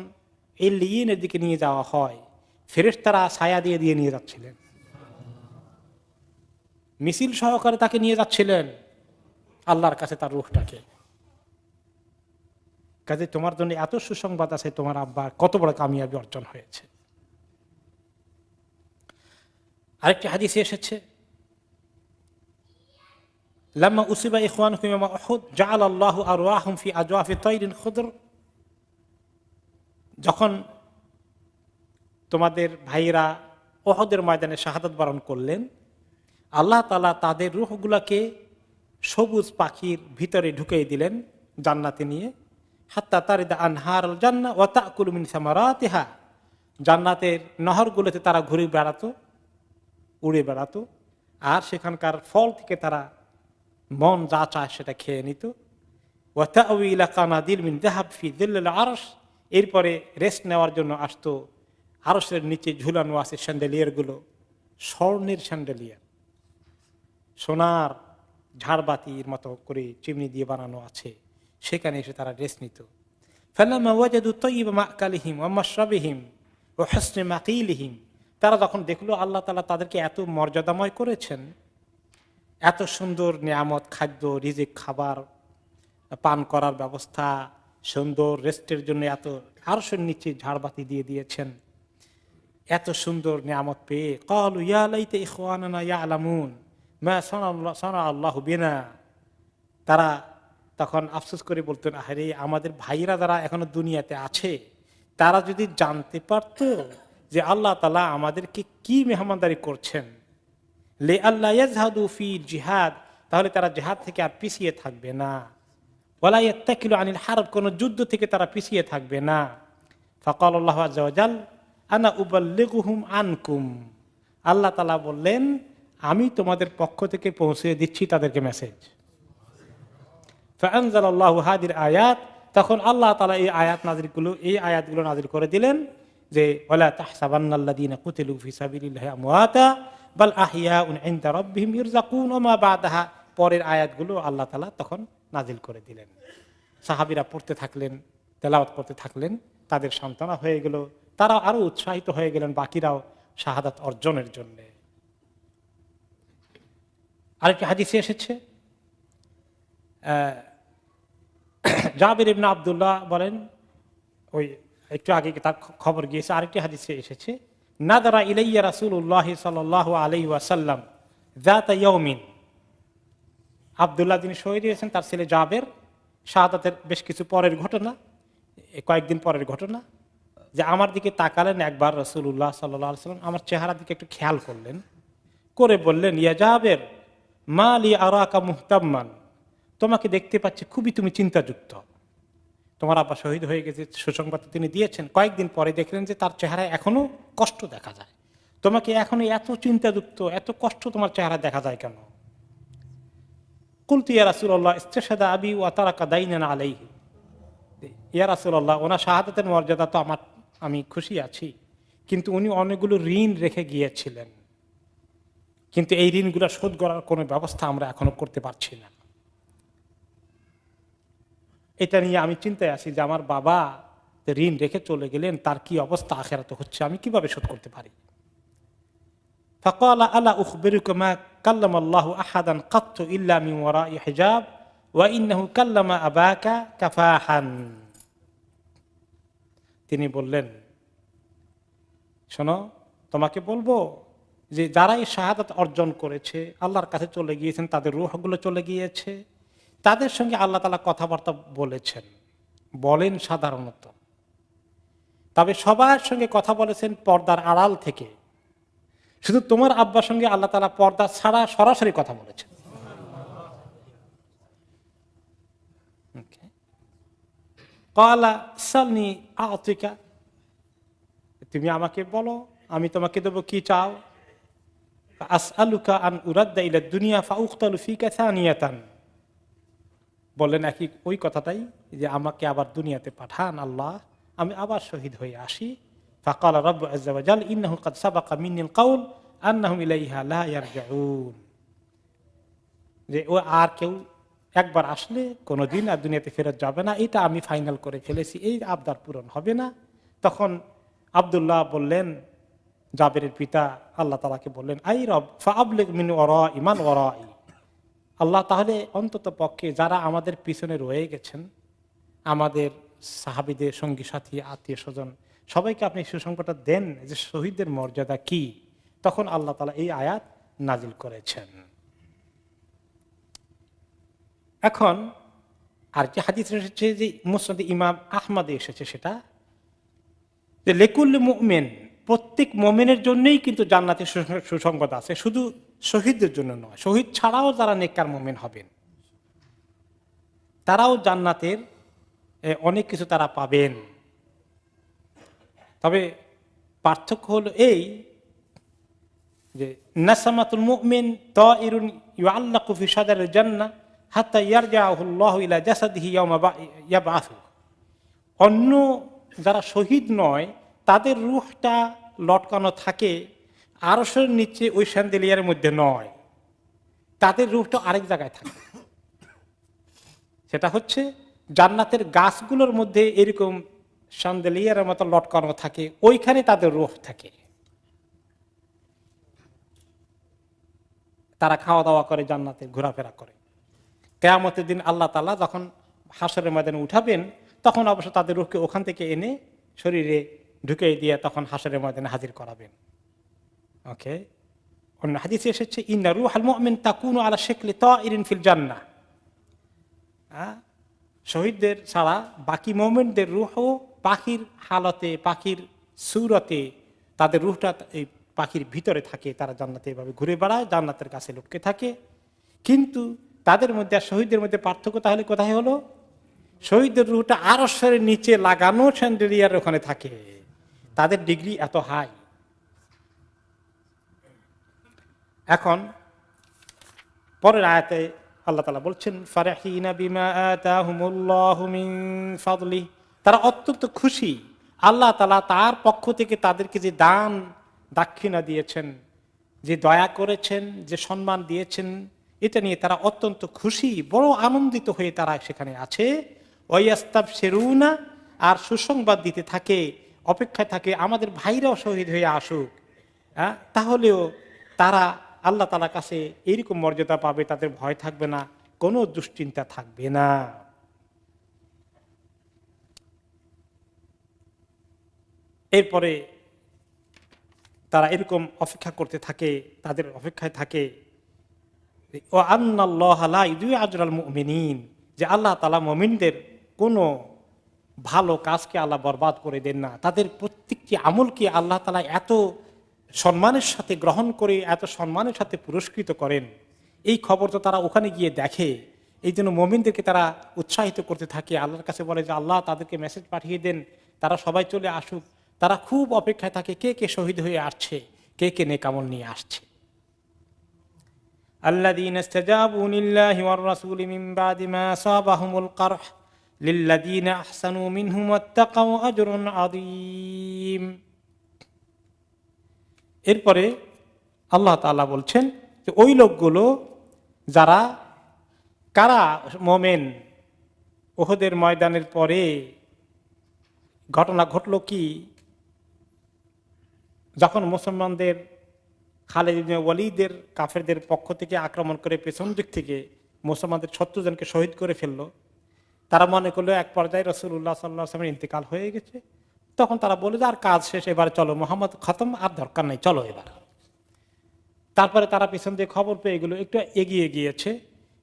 ইল্লিয়িনের দিকে নিয়ে যাওয়া হয়, ফেরেশতারা ছায়া দিয়ে দিয়ে নিয়ে যাচ্ছিলেন, মিছিল সহকারে তাকে নিয়ে যাচ্ছিলেন আল্লাহর কাছে তার রূহটাকে। কাজে তোমার জন্য এত সুসংবাদ আছে, তোমার আব্বার কত বড় কামিয়াবি অর্জন হয়েছে। আরেকটি হাদিসে এসেছে, লাম্মা উসিবা ইখওয়ানুকুম ইয়াওমা উহুদ জাআলাল্লাহু আরওয়াহুম ফি আজওয়াফি তায়রিন খুদর। যখন তোমাদের ভাইরা উহুদের ময়দানে শাহাদাত বরণ করলেন, আল্লাহ তাআলা তাদের রূহগুলোকে সবুজ পাখির ভিতরে ঢুকিয়ে দিলেন জান্নাতে নিয়ে। হাত্তা তারিদা আনহারুল জান্নাহ ওয়া তাকুলু মিন সামারাতিহা। জান্নাতের নহরগুলোতে তারা ঘুরে বেড়াতো, উড়ে বেড়াতো, আর সেখানকার ফল থেকে তারা মন যা চায় সেটা খেয়ে নিত। ওয়া তা'ওয়ি ইলা কানাদিল মিন যাহাব ফি যিল্লিল আরশ। এরপরে রেস্ট নেওয়ার জন্য আসতো, আরশের নিচে ঝুলানো আছে স্যান্ডেলিয়ারগুলো, স্বর্ণের স্যান্ডেলিয়ার, সোনার ঝাড়বাতির মতো করে চিমনি দিয়ে বানানো আছে, সেখানে এসে তারা রেস্ট নিত। ফালাম্মা ওয়াজাদু তাইয়্যিবা মা'কালিহিম ওয়া মাশরাবিহিম ওয়া হুসনি মাকিলিহিম। তারা যখন দেখলো আল্লাহ তাআলা তাদেরকে এত মর্যাদাময় করেছেন, এত সুন্দর নিয়ামত, খাদ্য, রিজিক, খাবার পান করার ব্যবস্থা, সুন্দর রেস্টের জন্য এত আরশের নিচে ঝাড়বাতি দিয়ে দিয়েছেন, এত সুন্দর নিয়ামত পেয়ে ক্বালু ইয়া লাইতা ইখওয়ানানা ইয়ালামুন মা সানা আল্লাহু বিনা। তারা তখন আফসোস করে বলতেন, আরে আমাদের ভাইরা যারা এখনো দুনিয়াতে আছে, তারা যদি জানতে পারত যে আল্লাহ তাআলা আমাদেরকে কি মেহমানদারি করছেন, লে আল্লাহ ইয়াজহাদু ফি জিহাদ, তাহলে তারা জিহাদ থেকে আর পিছিয়ে থাকবে না। ওয়ালা ইয়াত্তাকিলু আনিল হারব, কোন যুদ্ধ থেকে তারা পিছিয়ে থাকবে না। ফাকাল আল্লাহু আযজা ওয়া জাল আনা উবাল্লিগুহুম আনকুম। আল্লাহ তাআলা বললেন, আমি তোমাদের পক্ষ থেকে পৌঁছে দিচ্ছি তাদেরকে মেসেজ। ফাআনজালাল্লাহু হাদিল আয়াত, তখন আল্লাহ তাআলা এই আয়াতগুলো নাযিল করে দিলেন যে ওয়ালা তাহসাবান্নাল্লাযীনা কুতিলু ফি সাবিলিল্লাহি আমওয়াতা বাল আহইয়াউন ইনদা রাব্বিহিম ইরযাকুন ওয়া মা বা'দাহা। পরের আয়াতগুলো আল্লাহ তাআলা তখন নাযিল করে দিলেন। সাহাবীরা পড়তে থাকলেন, তেলাওয়াত করতে থাকলেন, তাদের সান্ত্বনা হয়ে গেল, তারা আরো উৎসাহিত হয়ে গেলেন বাকিরাও শাহাদাত অর্জনের জন্য। আরেকটি হাদিসে এসেছে, জাবির ইবনে আব্দুল্লাহ বলেন, ওই একটু আগে তার খবর গিয়েছে, আরেকটি হাদিসে এসেছে, নাদারা ইলাইয়া রাসূলুল্লাহ সাল্লাল্লাহু আলাইহি ওয়াসাল্লাম যাতা ইয়াউমিন। আব্দুল্লাহ যিনি শহীদ হয়েছেন, তার ছেলে জাবের, শাহাদাতের বেশ কিছু পরের ঘটনা, কয়েকদিন পরের ঘটনা, যে আমার দিকে তাকালেন একবার রাসূলুল্লাহ সাল্লাল্লাহু আলাইহি ওয়াসাল্লাম, আমার চেহারার দিকে একটু খেয়াল করলেন, করে বললেন, ইয়া জাবের মা লি আরাকা মুহতাম্মান, তোমাকে দেখতে পাচ্ছি খুবই তুমি চিন্তাযুক্ত, তোমার আব্বা শহীদ হয়ে গেছে, সুসংবাদ তিনি দিয়েছেন। কয়েকদিন পরে দেখলেন যে তার চেহারায় এখনো কষ্ট দেখা যায়, তোমাকে এখনো এত চিন্তাযুক্ত, এত কষ্ট তোমার চেহারা দেখা যায় কেন? কুলতু ইয়া রাসূলুল্লাহ ইস্তাশহাদা আবি ওয়া তারাকা দাইনান আলাইহি। ইয়া রাসূলুল্লাহ, ওনার শাহাদাতের মর্যাদা তো আমি খুশি আছি, কিন্তু উনি অনেকগুলো ঋণ রেখে গিয়েছিলেন, কিন্তু এই ঋণগুলো শোধ করার কোনো ব্যবস্থা আমরা এখনো করতে পারছি না। এটা নিয়ে আমি চিন্তায় আছি যে আমার বাবা ঋণ রেখে চলে গেলেন, তার কি অবস্থা আখিরাতে হচ্ছে, আমি কিভাবে শোধ করতে পারি। ফাকালা আলা উখবিরুকুম মা কাল্লামা আল্লাহু আহাদান কাত্তু ইল্লা মিন ওয়ারাই হিজাব ওয়া ইন্নাহু কাল্লামা আবাকা কাফাহান। তিনি বললেন, শোনো, তোমাকে বলবো যে যারা এই শাহাদাত অর্জন করেছে, আল্লাহর কাছে চলে গিয়েছেন, তাদের রূহগুলো চলে গিয়েছে, তাদের সঙ্গে আল্লাহ তাআলা কথাবার্তা বলেছেন, বলেন সাধারণত, তবে সবার সঙ্গে কথা বলেছেন পর্দার আড়াল থেকে। শুধু তোমার আব্বার সঙ্গে আল্লাহ তাআলা পর্দা ছাড়া সরাসরি কথা বলেছেন। ক্বালা সালনি আ'তিকা, তুমি আমাকে বলো, আমি তোমাকে দেবো, কি চাও। আসআলুকা আন উরাদ্দা ইলা দুনিয়া ফাউকতালু ফিকা সানিয়াতান, বললেন একই ওই কথাটাই, যে আমাকে আবার দুনিয়াতে পাঠান আল্লাহ, আমি আবার শহীদ হয়ে আসি। ফাকালা রাব্বু আযজা ওয়া জাল ইন্নাহু ক্বাদ সাবাকা মিন্নিল কাউল আন্নাহুম ইলাইহা লা ইয়ারজিউন, যে ও আর কেউ একবার আসলে কোনোদিন আর দুনিয়াতে ফেরত যাবে না, এটা আমি ফাইনাল করে ফেলেছি, এই আবদার পূরণ হবে না। তখন আব্দুল্লাহ বললেন, জাবেরের পিতা আল্লাহ তাআলাকে বললেন, আই রব ফাআবলিগ মিন ওয়ারাই মান ওয়ারাই, আল্লাহ তাহলে অন্তত পক্ষে যারা আমাদের পিছনে রয়ে গেছেন, আমাদের সাহাবীদের সঙ্গী সাথী আত্মীয় স্বজন, সবাইকে আপনি সুসংবাদটা দেন যে শহীদদের মর্যাদা কি। তখন আল্লাহ তাআলা এই আয়াত নাজিল করেছেন। এখন আর যে হাদিস এসেছে, যে মুসনাদে ইমাম আহমদে এসেছে, সেটা যে লিকুল্লি মুমিন, প্রত্যেক মুমিনের জন্যই কিন্তু জান্নাতের সুসংবাদ আছে, শুধু শহীদদের জন্য নয়। শহীদ ছাড়াও যারা নেককার মুমিন হবেন, তারাও জান্নাতের অনেক কিছু তারা পাবেন। তবে পার্থক্য হলো এই যে নাসামাতুল মুমিন তাইরুন ইউআল্লাকু ফি সাদারিল জান্নাহ হাত্তা ইয়ারজিআহু আল্লাহু ইলা জাসাদিহি ইয়াওমা ইয়াবআসু। অন্য যারা শহীদ নয়, তাদের রূহটা লটকানো থাকে আরশের নিচে, ওই শান্দেলিয়ারের মধ্যে নয়, তাদের রূহটা আরেক জায়গায় থাকে। সেটা হচ্ছে জান্নাতের গাছগুলোর মধ্যে এরকম শান্দেলিয়ারের মতো লটকানো থাকে, ওইখানে তাদের রূহ থাকে। তারা খাওয়া দাওয়া করে, জান্নাতে ঘোরাফেরা করে। কিয়ামতের দিন আল্লাহ তাআলা যখন হাশরের ময়দানে উঠাবেন, তখন অবশ্য তাদের রূহকে ওখান থেকে এনে শরীরে ঢুকিয়ে দিয়ে তখন হাশরের ময়দানে হাজির করাবেন। ওকে, অন্য হাদিসে এসেছে, ইন্না রূহাল মুমিন তাকুনু আলা শাকলি তাইরিন ফিল জান্নাহ। শহীদদের ছাড়া বাকি মুমিনদের রূহও পাখির হালতে, পাখির সূরতে, তাদের রূহটা এই পাখির ভিতরে থাকে, তারা জান্নাতে এভাবে ঘুরে বেড়ায়, জান্নাতের কাছে লুকিয়ে থাকে। কিন্তু তাদের মধ্যে আর শহীদদের মধ্যে পার্থক্য তাহলে কোথায় হলো? শহীদদের রূহটা আরশের নিচে লাগানো শান্ডেলিয়ার ওখানে থাকে, তাদের ডিগ্রি এত হাই। এখন পরের আয়াতে আল্লাহ তাআলা বলছেন, ফারাহিনা বিমা আতাহুমুল্লাহু মিন ফাদলি, তারা অত্যন্ত খুশি, আল্লাহ তাআলা তার পক্ষ থেকে তাদেরকে যে দান দাক্ষিণা দিয়েছেন, যে দয়া করেছেন, যে সম্মান দিয়েছেন, এটা নিয়ে তারা অত্যন্ত খুশি, বড় আনন্দিত হয়ে তারা সেখানে আছে। ওয়াস্তাবশিরুনা, আর সুসংবাদ দিতে থাকে, অপেক্ষায় থাকে আমাদের ভাইরাও শহীদ হয়ে আসুক, তাহলেও তারা আল্লাহ তাআলার কাছে এইরকম মর্যাদা পাবে, তাদের ভয় থাকবে না, কোনো দুশ্চিন্তা থাকবে না। এরপরে তারা এরকম অপেক্ষা করতে থাকে, তাদের অপেক্ষায় থাকে ও আন্নাল্লাহা লা ইউযিউ আজরাল মুমিনিন, যে আল্লাহ তাআলা মুমিনদের কোনো ভালো কাজকে আল্লাহ বরবাদ করে দেন না, তাদের প্রত্যেকটি আমলকে আল্লাহ তাআলা এত সম্মানের সাথে গ্রহণ করে, এত সম্মানের সাথে পুরস্কৃত করেন। এই খবর তো তারা ওখানে গিয়ে দেখে, এই জন্য মুমিনদেরকে তারা উৎসাহিত করতে থাকে, আল্লাহর কাছে বলে যে আল্লাহ তাদেরকে মেসেজ পাঠিয়ে দেন, তারা সবাই চলে আসুক। তারা খুব অপেক্ষায় থাকে, কে কে শহীদ হয়ে আসছে, কে কে নেক আমল নিয়ে আসছে। আল্লাযীনা ইসতাজাবু লিল্লাহি ওয়ার রাসূলি মিন বাদি মা আসাবাহুমুল কারহ লিল্লাযীনা আহসানু মিনহুম ওয়াত্তাকাউ আজরুন আযীম। এরপরে আল্লাহ তাআলা বলছেন যে ওই লোকগুলো যারা, কারা মুমিন উহুদের ময়দানের পরে ঘটনা ঘটলো কি, যখন মুসলমানদের খালিদ ইবনে ওয়ালিদের কাফেরদের পক্ষ থেকে আক্রমণ করে পেছন দিক থেকে মুসলমানদের 70 জনকে শহীদ করে ফেললো, তারা মনে করলো এক পর্যায়ে রাসূলুল্লাহ সাল্লাল্লাহু আলাইহি ওয়াসাল্লামের ইন্তেকাল হয়ে গেছে। তখন তারা বলে যে আর কাজ শেষ, এবার চলো, মুহাম্মদ খতম, আর দরকার নাই, চলো এবার। তারপরে তারা পিছন দিয়ে খবর পেয়ে গেল, একটু এগিয়ে গিয়েছে,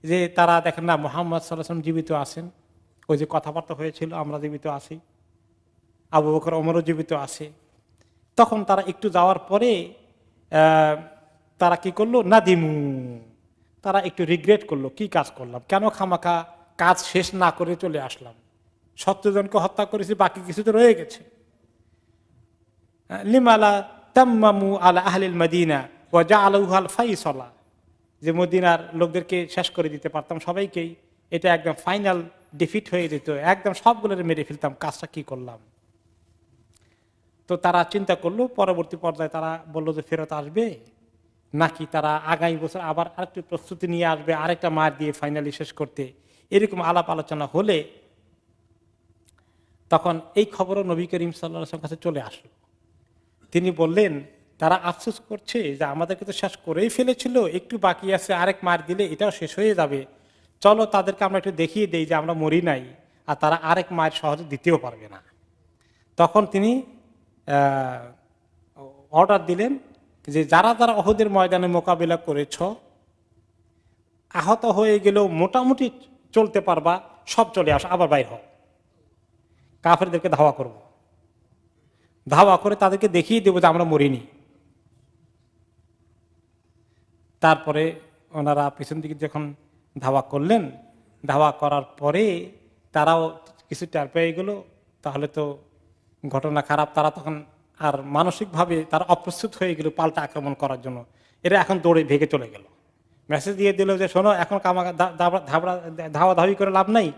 যে তারা দেখেন না মুহাম্মদ সাল্লাল্লাহু আলাইহি ওয়াসাল্লাম জীবিত আছেন, ওই যে কথাবার্তা হয়েছিল আমরা জীবিত আছি, আবু বকর ওমরও জীবিত আছে। তখন তারা একটু যাওয়ার পরে তারা কি করলো, নাদিমু, তারা একটু রিগ্রেট করলো, কি কাজ করলাম, কেন খামাখা কাজ শেষ না করে চলে আসলাম, 70 জনকে হত্যা করেছি, বাকি কিছু তো রয়ে গেছে। লিমালা তাম্মামু আলা আহলিল মদিনা ওয়া জাআলুহাল ফাইসালা, যে মদিনার লোকদেরকে শেষ করে দিতে পারতাম সবাইকেই, এটা একদম ফাইনাল ডিফিট হয়ে যেত, একদম সবগুলোর মেরে ফেলতাম, কাজটা কি করলাম। তো তারা চিন্তা করলো, পরবর্তী পর্যায়ে তারা বললো যে ফেরত আসবে, নাকি তারা আগামী বছর আবার আরেকটু প্রস্তুতি নিয়ে আসবে, আরেকটা মার দিয়ে ফাইনালি শেষ করতে। এরকম আলাপ আলোচনা হলে তখন এই খবরও নবী করিম সাল্লাল্লাহু আলাইহি ওয়াসাল্লামের কাছে চলে আসলো। তিনি বললেন, তারা আফসোস করছে যে আমাদেরকে তো শেষ করেই ফেলেছিল, একটু বাকি আছে, আরেক মার দিলে এটাও শেষ হয়ে যাবে, চলো তাদেরকে আমরা একটু দেখিয়ে দেই যে আমরা মরি নাই, আর তারা আরেক মায়ের সহজে দিতেও পারবে না। তখন তিনি অর্ডার দিলেন যে যারা যারা উহুদের ময়দানে মোকাবিলা করেছ, আহত হয়ে গেলেও মোটামুটি চলতে পারবা, সব চলে আসো, আবার বাইর হও, কাফেরদেরকে ধাওয়া করব, ধাওয়া করে তাদেরকে দেখিয়ে দেবো যে আমরা মরিনি। তারপরে ওনারা পিছন দিকে যখন ধাওয়া করলেন, ধাওয়া করার পরে তারাও কিছু টের পেয়ে গেল, তাহলে তো ঘটনা খারাপ। তারা তখন আর মানসিকভাবে তারা অপ্রস্তুত হয়ে গেল পাল্টা আক্রমণ করার জন্য। এরা এখন দৌড়ে ভেগে চলে গেল, মেসেজ দিয়ে দিল যে শোনো, এখন ধাওয়াধাওয়ি করে লাভ নাই,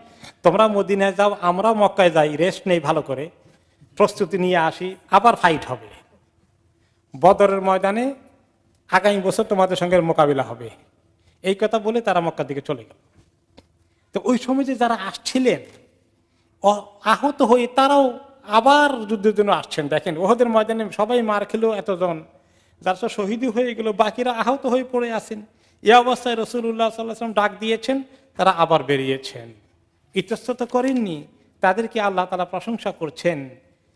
তোমরা মদিনায় যাও, আমরা মক্কায় যাই, রেস্ট নেই, ভালো করে প্রস্তুতি নিয়ে আসি, আবার ফাইট হবে বদরের ময়দানে, আগামী বছর তোমাদের সঙ্গে মোকাবিলা হবে। এই কথা বলে তারা মক্কার দিকে চলে গেল। তো ওই সময় যে যারা আসছিলেন আহত হয়ে, তারাও আবার যুদ্ধের জন্য আসছেন। দেখেন ওহদের ময়দানে সবাই মার খেলো এতজন, যারা সব শহীদই হয়ে গেল, বাকিরা আহত হয়ে পড়ে আছেন। এই অবস্থায় রাসূলুল্লাহ সাল্লাল্লাহু আলাইহি ওয়াসাল্লাম ডাক দিয়েছেন, তারা আবার বেরিয়েছেন, ইতস্তত করেননি। তাদেরকে আল্লাহ তাআলা প্রশংসা করছেন,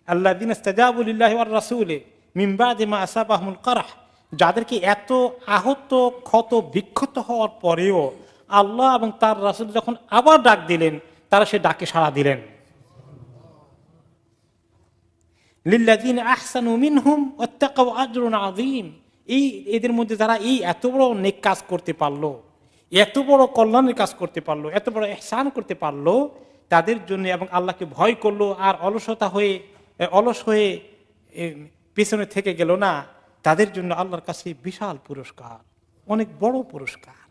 আল্লাযীনা ইসতাজাবু লিল্লাহি ওয়ার রাসূলি মিন বাদি মা আসাবাহুমুল কারহ, যাদেরকে এত আহত ক্ষত বিক্ষত হওয়ার পরেও আল্লাহ এবং তার রাসূল যখন আবার ডাক দিলেন, তারা সে ডাকে সাড়া দিলেন। লিল্লাযীনা আহসানু মিনহুম ওয়াত্তাকাউ আজরুন আযীম, এই এদের মধ্যে যারা এই এত বড় নেক কাজ করতে পারলো, এত বড় কল্যাণের কাজ করতে পারলো, এত বড় ইহসান করতে পারলো, তাদের জন্য, এবং আল্লাহকে ভয় করলো, আর অলস হয়ে পিছনে থেকে গেল না, তাদের জন্য আল্লাহর কাছে বিশাল পুরস্কার, অনেক বড় পুরস্কার।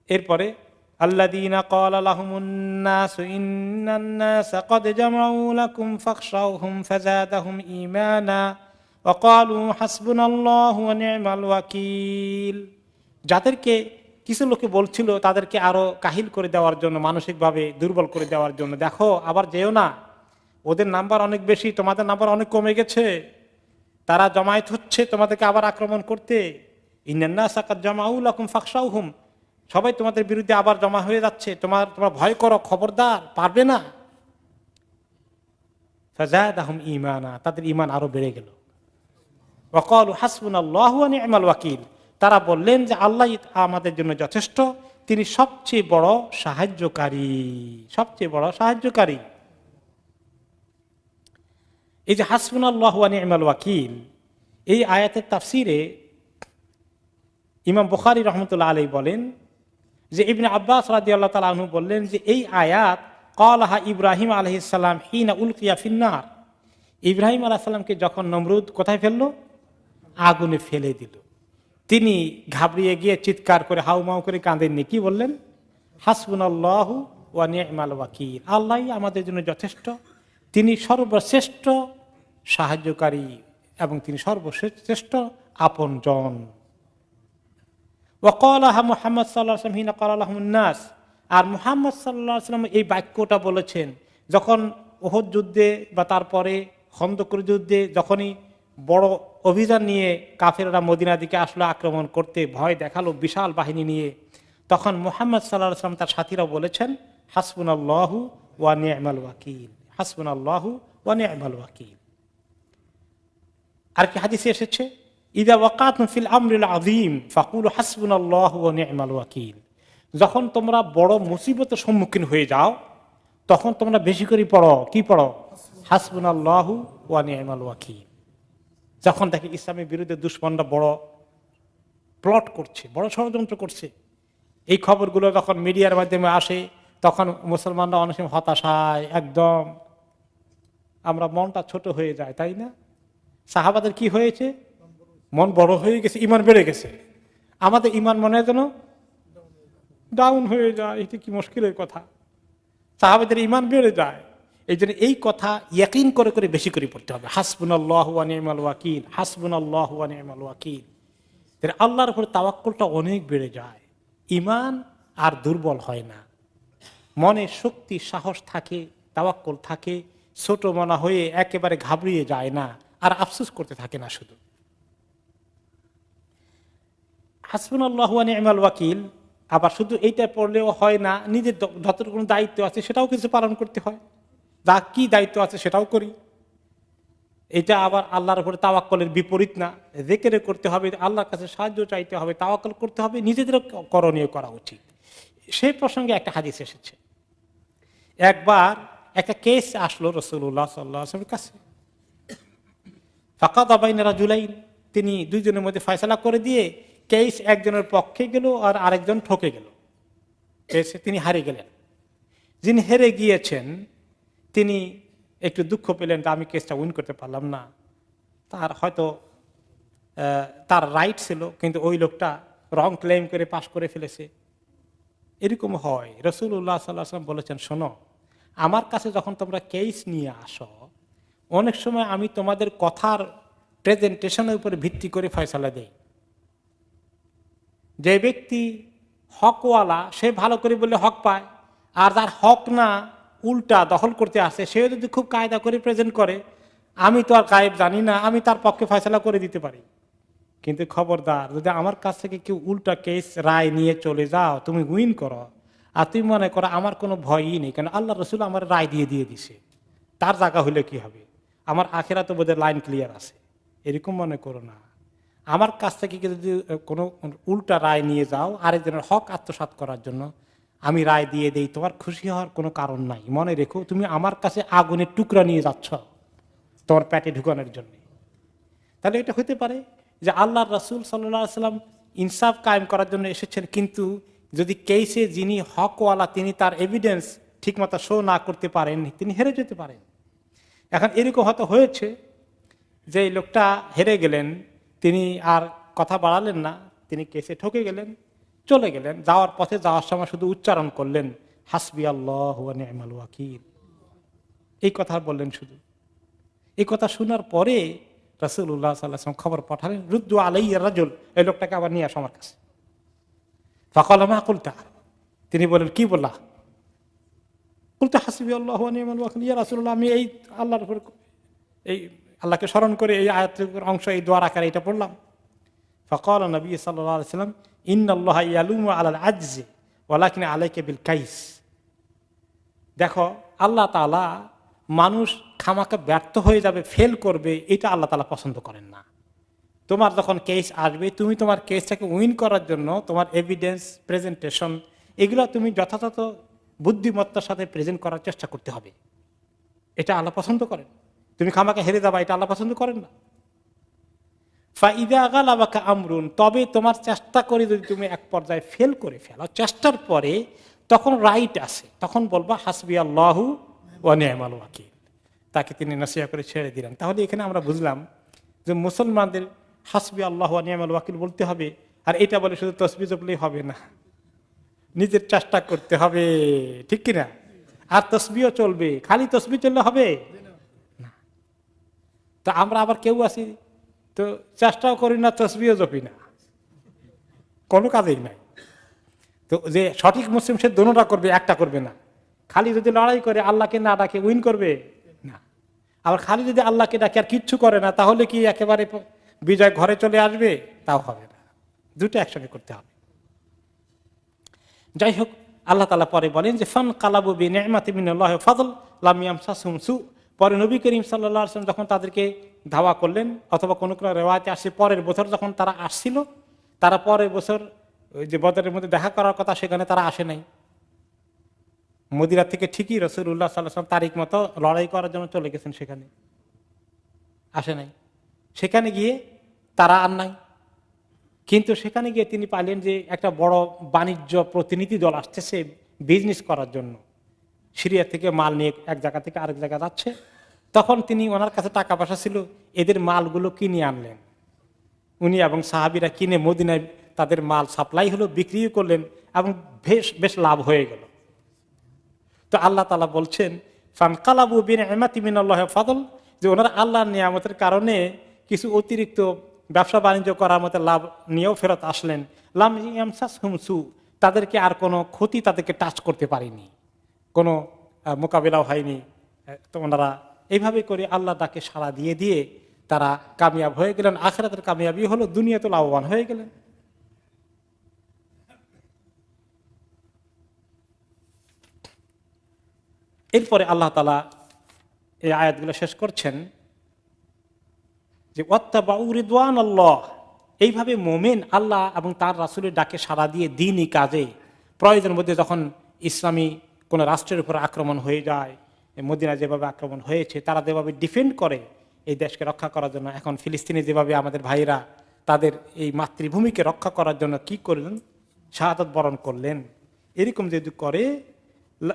এরপরে আল্লাযীনা ক্বালা লাহুমুন নাসু ইন্নান নাসা ক্বাদ জামাউ লাকুম ফাখশাউহুম ফাযাদাহুম ঈমানা ওয়া ক্বালু হাসবুনাল্লাহু ওয়া নি'মাল ওয়াকিল, যাদেরকে কিছু লোকে বলছিল তাদেরকে আরো কাহিল করে দেওয়ার জন্য, মানসিকভাবে দুর্বল করে দেওয়ার জন্য, দেখো আবার যেও না, ওদের নাম্বার অনেক বেশি, তোমাদের নাম্বার অনেক কমে গেছে, তারা জমায়েত হচ্ছে তোমাদেরকে আবার আক্রমণ করতে। ইন্নান নাসা ক্বাদ জামাউ লাকুম ফাখশাউহুম, সবাই তোমাদের বিরুদ্ধে আবার জমা হয়ে যাচ্ছে, তোমরা ভয় করো, খবরদার, পারবে না। ফাযাদাহুম ঈমানা, তাদের ঈমান আরো বেড়ে গেল। ওয়া ক্বালু হাসবুনাল্লাহু ওয়া নি'মাল ওয়াকিল, তারা বললেন যে আল্লাহ আমাদের জন্য যথেষ্ট, তিনি সবচেয়ে বড় সাহায্যকারী, সবচেয়ে বড় সাহায্যকারী। এই যে হাসবুনাল্লাহু ওয়া নি'মাল ওয়াকিল, এই আয়াতের তাফসিরে ইমাম বুখারী রাহমাতুল্লাহ আলাইহি বলেন যে ইবনে আব্বাস রাদিয়াল্লাহু তাআলা আনহু বললেন যে এই আয়াত ক্বালাহা ইব্রাহিম আলাইহিস সালাম হিনা উলকিয়া ফিন্নার, ইব্রাহিম আলাইহিস সালামকে যখন নমরুদ কোথায় ফেললো, আগুনে ফেলে দিল, তিনি ঘাবড়িয়ে গিয়ে চিৎকার করে হাউমাউ করে কাঁদেননি, কি বললেন, হাসবুনাল্লাহু ওয়া নি'মাল ওয়াকিল, আল্লাহই আমাদের জন্য যথেষ্ট, তিনি সর্বশ্রেষ্ঠ সাহায্যকারী এবং তিনি সর্বশ্রেষ্ঠ আপনজন। ওয়াকালাহা মুহাম্মদ সাল্লাল্লাহু আলাইহি ওয়াসাল্লাম হিনা ক্বালা লাহুমুন নাস, আর মুহাম্মদ সাল্লাল্লাহু আলাইহি ওয়াসাল্লাম এই বাক্যটা বলেছেন যখন ওহদ যুদ্ধে বা তারপরে খন্দকের যুদ্ধে যখনই বড় অভিযান নিয়ে কাফেররা মদিনার দিকে আসলো আক্রমণ করতে, ভয় দেখালো বিশাল বাহিনী নিয়ে, তখন মুহাম্মদ সাল্লাল্লাহু আলাইহি ওয়াসাল্লাম তার সাথীরা বলেছেন হাসবুনাল্লাহু ওয়া নি'মাল ওয়াকিল, হাসবুনাল্লাহু ওয়া নি'মাল ওয়াকিল। আর কি হাদিসে এসেছে, ইদা ওয়াকাতুম ফিল আমরিল আযীম ফাকুলু হাসবুনাল্লাহু ওয়া নি'মাল ওয়াকিল। যখন তোমরা বড় মুসিবতের সম্মুখীন হয়ে যাও তখন তোমরা বেশি করে পড়ো, কি পড়ো? হাসবুনাল্লাহু ওয়া নি'মাল ওয়াকিল। যখন দেখে ইসলামের বিরুদ্ধে দুশমনরা বড় প্লট করছে, বড় ষড়যন্ত্র করছে, এই খবরগুলো যখন মিডিয়ার মাধ্যমে আসে তখন মুসলমানরা অনেক সময় হতাশায় একদম আমরা মনটা ছোট হয়ে যায়, তাই না? সাহাবাদের কি হয়েছে? মন বড় হয়ে গেছে, ইমান বেড়ে গেছে। আমাদের ইমান মনে হয় যেন ডাউন হয়ে যায়। এটা কি মুশকিলের কথা। সাহাবাদের ইমান বেড়ে যায়, এই জন্য এই কথা ইয়াকিন করে করে বেশি করে পড়তে হবে, হাসবুনাল্লাহু ওয়া নি'মাল ওয়াকিল, হাসবুনাল্লাহু ওয়া নি'মাল ওয়াকিল। আল্লাহর উপর তাওয়াক্কুলটা অনেক বেড়ে যায়, ইমান আর দুর্বল হয় না, মনে শক্তি সাহস থাকে, তাওয়াক্কুল থাকে, ছোট মনা হয়ে একেবারে ঘাবড়িয়ে যায় না, আর আফসোস করতে থাকে না শুধু। হাসবুনাল্লাহু ওয়া নি'মাল ওয়াকিল আবার শুধু এইটা পড়লেও হয় না, নিজের যতটুকু দায়িত্ব আছে সেটাও কিছু পালন করতে হয়, যা কি দায়িত্ব আছে সেটাও করি। এটা আবার আল্লাহর উপরে তাওয়াক্কুলের বিপরীত না, জিকির করতে হবে, আল্লাহর কাছে সাহায্য চাইতে হবে, তাওয়াক্কুল করতে হবে, নিজেদেরও করণীয় করা উচিত। সেই প্রসঙ্গে একটা হাদিস এসেছে, একবার একটা কেস আসলো রাসূলুল্লাহ সাল্লাল্লাহু আলাইহি ওয়াসাল্লামের কাছে। ফাকাদা বাইনা রাজুলাইন, তিনি দুইজনের মধ্যে ফয়সালা করে দিয়ে কেস একজনের পক্ষে গেল আর আরেকজন ঠকে গেল, কেসে তিনি হারে গেলেন। যিনি হেরে গিয়েছেন তিনি একটু দুঃখ পেলেন, আমি কেসটা উইন করতে পারলাম না। তার হয়তো তার রাইট ছিল, কিন্তু ওই লোকটা রং ক্লেম করে পাশ করে ফেলেছে। এরকম হয়। রাসূলুল্লাহ সাল্লাল্লাহু আলাইহি ওয়াসাল্লাম বলেছেন, শোনো, আমার কাছে যখন তোমরা কেস নিয়ে আসো, অনেক সময় আমি তোমাদের কথার প্রেজেন্টেশনের উপরে ভিত্তি করে ফয়সালা দেই। যে ব্যক্তি হকওয়ালা সে ভালো করে বললে হক পায়, আর যার হক না উল্টা দখল করতে আসে সেও যদি খুব কায়দা করে প্রেজেন্ট করে, আমি তো আর গায়েব জানি না, আমি তার পক্ষে ফয়সালা করে দিতে পারি। কিন্তু খবরদার, যদি আমার কাছ থেকে কেউ উল্টা কেস রায় নিয়ে চলে যাও, তুমি উইন করো, আর তুমি মনে করো আমার কোনো ভয়ই নেই, কারণ আল্লাহ রসুল আমার রায় দিয়ে দিছে, তার জায়গা হলে কি হবে, আমার আখেরাতে বোধহয় লাইন ক্লিয়ার আছে, এরকম মনে করো না। আমার কাছ থেকে যদি কোনো উল্টা রায় নিয়ে যাও আরেকজনের হক আত্মসাৎ করার জন্য, আমি রায় দিয়ে দেই, তোমার খুশি হওয়ার কোনো কারণ নাই। মনে রেখো, তুমি আমার কাছে আগুনের টুকরা নিয়ে যাচ্ছ তোমার পেটে ঢুকানোর জন্য। তাহলে এটা হতে পারে যে আল্লাহর রাসূল সাল্লাল্লাহু আলাইহি ওয়াসাল্লাম ইনসাফ কায়েম করার জন্য এসেছেন, কিন্তু যদি কেসে যিনি হকওয়ালা তিনি তার এভিডেন্স ঠিকমতো শো না করতে পারেন, তিনি হেরে যেতে পারেন। এখন এরকম হয়তো হয়েছে যে এই লোকটা হেরে গেলেন, তিনি আর কথা বাড়ালেন না, তিনি কেসে ঠকে গেলেন, চলে গেলেন। যাওয়ার পথে যাওয়ার সময় শুধু উচ্চারণ করলেন হাসবি আল্লাহু ওয়া নি'মাল ওয়াকিল, এই কথা বললেন শুধু। এই কথা শোনার পরে রাসূলুল্লাহ সাল্লাল্লাহু আলাইহি ওয়াসাল্লাম খবর পাঠালেন, রুদ্দু আলাইয়া রাজুল, এই লোকটাকে আবার নিয়ে আসো আমার কাছে। ফাকালা মা কুলতা, তিনি বলেন কি বললা? কুলতা হাসবি আল্লাহু ওয়া নি'মাল ওয়াকিল, ইয়া রাসূলুল্লাহ, আমি এই আল্লাহর উপর এই আল্লাহকে স্মরণ করে এই আয়াতের অংশ, এই দোয়ার আকারে এটা পড়লাম। ফাকালা নবী সাল্লাল্লাহু আলাইহি ওয়াসাল্লাম ইন্নাল্লাহা ইয়ালুমু আলাল আজজি ওয়ালাকিন আলাইকা বিল কাইস। দেখো, আল্লাহ তাআলা মানুষ খামাকে ব্যর্থ হয়ে যাবে, ফেল করবে, এটা আল্লাহ তাআলা পছন্দ করেন না। তোমার যখন কেস আসবে, তুমি তোমার কেসটাকে উইন করার জন্য তোমার এভিডেন্স প্রেজেন্টেশন এগুলো তুমি যথাযথ বুদ্ধিমত্তার সাথে প্রেজেন্ট করার চেষ্টা করতে হবে, এটা আল্লাহ পছন্দ করেন। তুমি খামাকে হেরে যাবা, এটা আল্লাহ পছন্দ করেন না। ফাইদা গালাবাকা আমরুন, তবে তোমার চেষ্টা করে যদি তুমি এক পর্যায়ে ফেল করে ফেলো, চেষ্টার পরে তখন রাইট আছে, তখন বলবা হাসবি আল্লাহু ওয়া নি'মাল ওয়াকিল। তাকে তিনি নসিহত করে ছেড়ে দিলেন। তাহলে এখানে আমরা বুঝলাম যে মুসলমানদের হাসবি আল্লাহু ওয়া নি'মাল ওয়াকিল বলতে হবে, আর এটা বলে শুধু তাসবিহ জপলেই হবে না, নিজের চেষ্টা করতে হবে, ঠিক কিনা? আর তাসবিহ চলবে, খালি তাসবিহ চললে হবে না। তো আমরা আবার কেউ আছি তো চেষ্টাও করি না, তাসবিহ জপি না, কোনো কাজেই নাই। তো যে সঠিক মুসলিম সে দোনোটা করবে, একটা করবে না। খালি যদি লড়াই করে আল্লাহকে না ডাকে উইন করবে না। আবার খালি যদি আল্লাহকে ডাকে আর কিচ্ছু করে না, তাহলে কি একেবারে বিজয় ঘরে চলে আসবে? তাও হবে না, দুটো একসঙ্গে করতে হবে। যাই হোক, আল্লাহ তাআলা পরে বলেন যে ফান কালাবু বিনি'মাতি মিনাল্লাহি ওয়া ফাদল লাম ইয়ামসাসহুম সু। পরে নবী করিম সাল্লাল্লাহু আলাইহি ওয়াসাল্লাম যখন তাদেরকে ধাওয়া করলেন, অথবা কোন কোন রিওয়ায়াতে আসে পরের বছর যখন তারা আসছিল, তারা পরের বছর ওই যে বদরের মধ্যে দেখা করার কথা, সেখানে তারা আসে নাই। মদিনা থেকে ঠিকই রাসূলুল্লাহ সাল্লাল্লাহু আলাইহি ওয়াসাল্লাম তারিখ মতো লড়াই করার জন্য চলে গেছেন, সেখানে আসে নাই। সেখানে গিয়ে তারা আর নাই। কিন্তু সেখানে গিয়ে তিনি পাইলেন যে একটা বড় বাণিজ্য প্রতিনিধি দল আসতেছে বিজনেস করার জন্য, সিরিয়া থেকে মাল নিয়ে এক জায়গা থেকে আরেক জায়গা যাচ্ছে। তখন তিনি, ওনার কাছে টাকা পয়সা ছিল, এদের মালগুলো কিনে আনলেন উনি এবং সাহাবীরা। কিনে মদিনায় তাদের মাল সাপ্লাই হলো, বিক্রিও করলেন এবং বেশ লাভ হয়ে গেল। তো আল্লাহ তাআলা বলছেন ফানকালাবু বিনি'মাতি মিনাল্লাহি ওয়া ফাদল, যে ওনারা আল্লাহর নিয়ামতের কারণে কিছু অতিরিক্ত ব্যবসা বাণিজ্য করার মতো লাভ নিয়েও ফেরত আসলেন। লাম ইয়ামসাসহুম সু, তাদেরকে আর কোনো ক্ষতি তাদেরকে টাচ করতে পারেনি, কোনো মোকাবিলাও হয়নি। তো ওনারা এইভাবে করে আল্লাহ ডাকে সাড়া দিয়ে দিয়ে তারা কামিয়াব হয়ে গেলেন। আখিরাতের কামিয়াবি হলো, দুনিয়াতে লাভবান হয়ে গেলেন। এরপরে আল্লাহ তাআলা এই আয়াতগুলো শেষ করছেন যে ওয়াত্তাবাউ রিদওয়ানাল্লাহ, এইভাবে মুমিন আল্লাহ এবং তার রাসূলের ডাকে সাড়া দিয়ে দ্বীনি কাজে, প্রয়োজনের মধ্যে যখন ইসলামী কোনো রাষ্ট্রের উপর আক্রমণ হয়ে যায়, মদিনা যেভাবে আক্রমণ হয়েছে, তারা যেভাবে ডিফেন্ড করে এই দেশকে রক্ষা করার জন্য, এখন ফিলিস্তিনে যেভাবে আমাদের ভাইরা তাদের এই মাতৃভূমিকে রক্ষা করার জন্য কি করলেন, শাহাদাত বরণ করলেন, এরকম যদি করে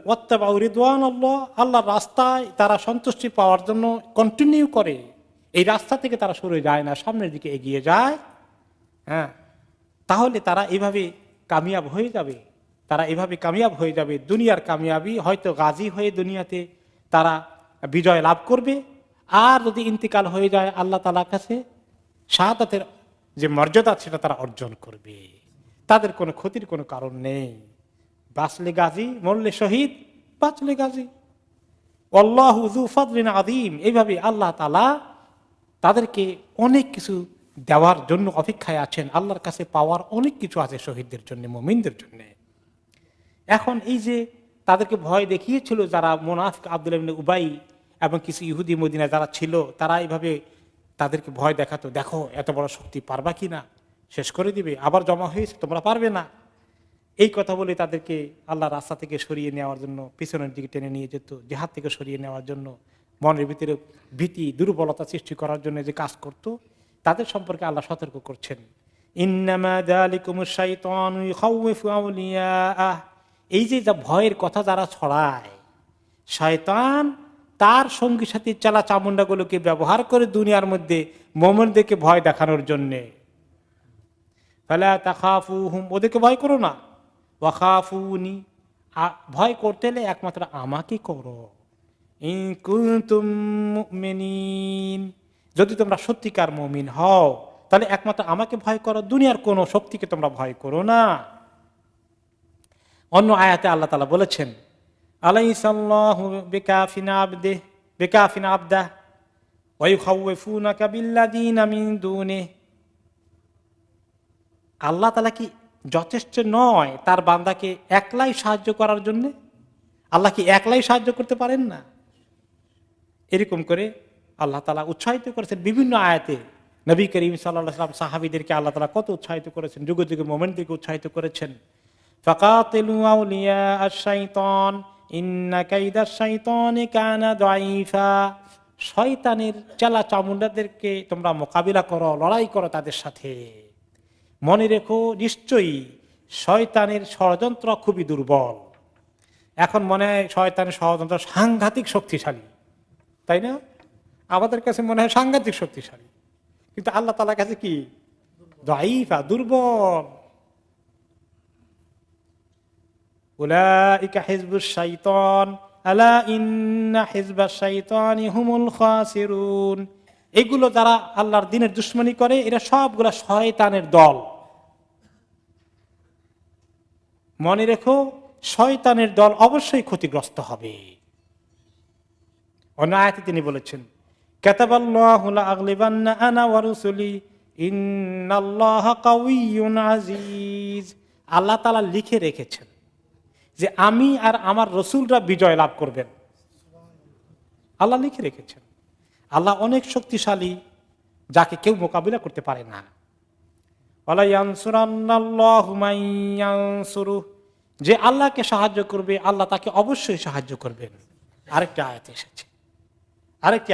ওয়াত্তাবাউ রিদওয়ানাল্লাহ, আল্লাহর রাস্তায় তারা সন্তুষ্টি পাওয়ার জন্য কন্টিনিউ করে, এই রাস্তা থেকে তারা সরে যায় না, সামনের দিকে এগিয়ে যায়, হ্যাঁ, তাহলে তারা এভাবে কামিয়াব হয়ে যাবে। তারা এভাবে কামিয়াব হয়ে যাবে, দুনিয়ার কামিয়াবি, হয়তো গাজী হয়ে দুনিয়াতে তারা বিজয় লাভ করবে। আর যদি ইন্তিকাল হয়ে যায়, আল্লাহ তাআলার কাছে শাহাদাতের যে মর্যাদা সেটা তারা অর্জন করবে, তাদের কোনো ক্ষতির কোনো কারণ নেই। বাঁচলে গাজী, মরলে শহীদ, বাঁচলে গাজী। আল্লাহু যু ফাদলিন আযীম, এইভাবে আল্লাহ তাআলা তাদেরকে অনেক কিছু দেওয়ার জন্য অপেক্ষায় আছেন। আল্লাহর কাছে পাওয়ার অনেক কিছু আছে শহীদদের জন্য, মুমিনদের জন্য। এখন এই যে তাদেরকে ভয় দেখিয়েছিল যারা মুনাফিক, আব্দুল্লাহ ইবনে উবাই এবং কিছু ইহুদি মদিনা যারা ছিল, তারা এইভাবে তাদেরকে ভয় দেখাতো, দেখো এত বড় শক্তি পারবা কিনা, শেষ করে দিবে, আবার জমা হয়েছে, তোমরা পারবে না। এই কথা বলে তাদেরকে আল্লাহর রাস্তা থেকে সরিয়ে নেওয়ার জন্য পিছনের দিকে টেনে নিয়ে যেত, জিহাদ থেকে সরিয়ে নেওয়ার জন্য, মনের ভিতরে ভীতি দুর্বলতা সৃষ্টি করার জন্য যে কাজ করত, তাদের সম্পর্কে আল্লাহ সতর্ক করছেন। ইন্নামা যালিকুমুশ শাইতানু ইখাউফু আউলিয়াআহ, এই যে যা ভয়ের কথা যারা ছড়ায়, শয়তান তার সঙ্গী সাথী চালা চামুন্ডাগুলোকে ব্যবহার করে দুনিয়ার মধ্যে মুমিনদেরকে ভয় দেখানোর জন্য। ফালা তাখাফুহুম, ওদেরকে ভয় করো না, ওয়াখাফুনি, ভয় করতে হলে একমাত্র আমাকে করো। ইন কুনতুম মুমিনিন, যদি তোমরা সত্যিকার মুমিন হও তাহলে একমাত্র আমাকে ভয় করো, দুনিয়ার কোনো শক্তিকে তোমরা ভয় করো না। অন্য আয়াতে আল্লাহ তাআলা বলেছেন আলাইসাল্লাহু বিকাফিন আবদাহ ওয়া ইউখাউফুনাকা বিল্লাযিনা মিন দুনিহি, আল্লাহ তাআলা কি যথেষ্ট নয় তার বান্দাকে একলাই সাহায্য করার জন্য? আল্লাহ কি একলাই সাহায্য করতে পারেন না? এরকম করে আল্লাহ তাআলা উৎসাহিত করেছেন বিভিন্ন আয়াতে। নবী করিম সাল্লাল্লাহু আলাইহি ওয়াসাল্লাম সাহাবীদেরকে আল্লাহ তাআলা কত উৎসাহিত করেছেন, যুগে যুগে মুমিনদেরকে উৎসাহিত করেছেন। ফাকাতিলু আউলিয়া আশ-শাইতান ইন্না কাইদাশ শাইতানি কানা দাঈফা, শয়তানের চালা চামুন্ডাদেরকে তোমরা মোকাবিলা করো, লড়াই করো তাদের সাথে। মনে রেখো, নিশ্চয়ই শয়তানের ষড়যন্ত্র খুবই দুর্বল। এখন মনে হয় শয়তানের ষড়যন্ত্র সাংঘাতিক শক্তিশালী, তাই না? আমাদের কাছে মনে হয় সাংঘাতিক শক্তিশালী, কিন্তু আল্লাহ তাআলার কাছে কি? দাঈফা, দুর্বল। উলাইকা হিজবুশ শাইতান আলা ইন্না হিজবাশ শাইতানি হুমুল খাসিরুন, এগুলো যারা আল্লাহর দ্বীনের দুশমনী করে এরা সবগুলা শয়তানের দল। মনে রেখো, শয়তানের দল অবশ্যই ক্ষতিগ্রস্ত হবে। অন্য আয়াতে তিনি বলেছেন, কাতাবাল্লাহু লা আগলিবান্না আনা ওয়া রুসুলি ইন্নাল্লাহা কাউইয়্যুন আজিজ। আল্লাহ তাআলা লিখে রেখেছেন যে আমি আর আমার রসুলরা বিজয় লাভ করবেন। আল্লাহ লিখে রেখেছেন। আল্লাহ অনেক শক্তিশালী, যাকে কেউ মোকাবিলা করতে পারে না। ওয়ালা ইয়ানসুরান্নাল্লাহু মান ইয়ানসুরুহ, যে আল্লাহকে সাহায্য করবে আল্লাহ তাকে অবশ্যই সাহায্য করবেন। আরেকটি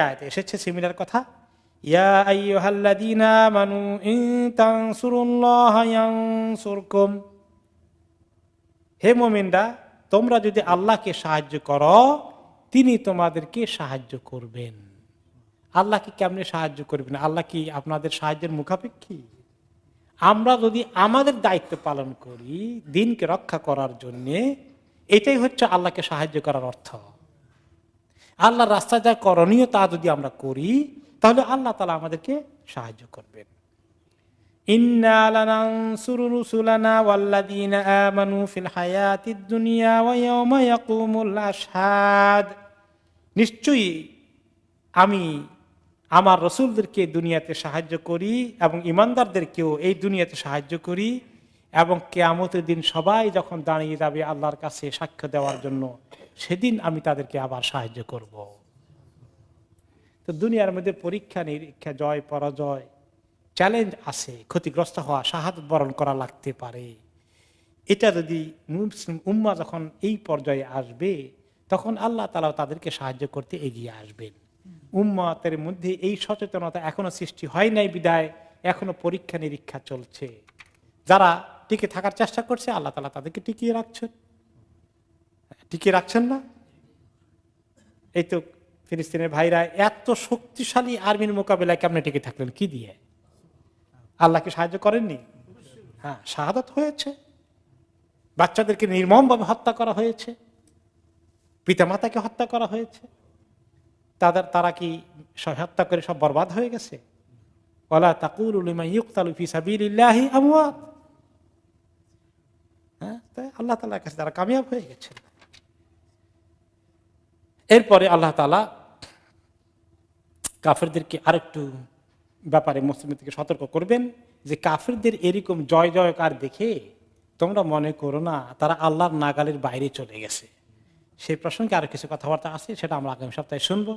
আয়াতে এসেছে সিমিলার কথা, ইয়া আইয়ুহাল্লাযীনা আমানু ইন তানসুরুল্লাহা ইয়ানসুরকুম। হে মুমিনরা, তোমরা যদি আল্লাহকে সাহায্য করো তিনি তোমাদেরকে সাহায্য করবেন। আল্লাহকে কেমনে সাহায্য করবেন? আল্লাহ কি আপনাদের সাহায্যের মুখাপেক্ষী? আমরা যদি আমাদের দায়িত্ব পালন করি দিনকে রক্ষা করার জন্য, এটাই হচ্ছে আল্লাহকে সাহায্য করার অর্থ। আল্লাহর রাস্তা যা করণীয় তা যদি আমরা করি তাহলে আল্লাহ তাআলা আমাদেরকে সাহায্য করবেন। ইন্না লানানসুরু রুসুলানা ওয়াল্লাযীনা আমানু ফিল হায়াতিদ দুনিয়া ওয়া ইয়াওমা ইয়াকুমুল আশহাদ। নিশ্চয়ই আমি আমার রসুলদেরকে দুনিয়াতে সাহায্য করি এবং ইমানদারদেরকেও এই দুনিয়াতে সাহায্য করি, এবং কিয়ামতের দিন সবাই যখন দাঁড়িয়ে যাবে আল্লাহর কাছে সাক্ষ্য দেওয়ার জন্য, সেদিন আমি তাদেরকে আবার সাহায্য করব। তো দুনিয়ার মধ্যে পরীক্ষা নিরীক্ষা, জয় পরাজয়, চ্যালেঞ্জ আছে, ক্ষতিগ্রস্ত হওয়া, শাহাদাত বরণ করা লাগতে পারে। এটা যদি মুসলিম উম্মাহ যখন এই পর্যায়ে আসবে তখন আল্লাহ তাআলা তাদেরকে সাহায্য করতে এগিয়ে আসবেন। উম্মতের মধ্যে এই সচেতনতা এখনো সৃষ্টি হয় নাই বিধায় এখনো পরীক্ষা নিরীক্ষা চলছে। যারা টিকে থাকার চেষ্টা করছে আল্লাহ তাআলা তাদেরকে টিকিয়ে রাখছেন না। এই তো ফিলিস্তিনের ভাইরা এত শক্তিশালী আর্মির মোকাবিলায় কেমনে টিকে থাকলেন? কি দিয়ে? আল্লাহকে সাহায্য করেননি? হ্যাঁ, শাহাদাত হয়েছে, বাচ্চাদেরকে নির্মমভাবে হত্যা করা হয়েছে, পিতামাতাকে হত্যা করা হয়েছে। তারা কি হত্যা করে সব বরবাদ হয়ে গেছে? ওয়ালা তাকুলু লিমান ইউকতালু ফি সাবিলিল্লাহি আমওয়াত। হ্যাঁ, তাই আল্লাহ তাআলার কাছে তারা কামিয়াব হয়ে গেছে। এরপরে আল্লাহ তাআলা কাফেরদেরকে আরেকটু ব্যাপারে মুসলিমদেরকে সতর্ক করবেন যে কাফেরদের এরকম জয় জয়কার দেখে তোমরা মনে করো না তারা আল্লাহর নাগালের বাইরে চলে গেছে। সেই প্রসঙ্গে আরো কিছু কথাবার্তা আছে, সেটা আমরা আগামী সপ্তাহে শুনবো।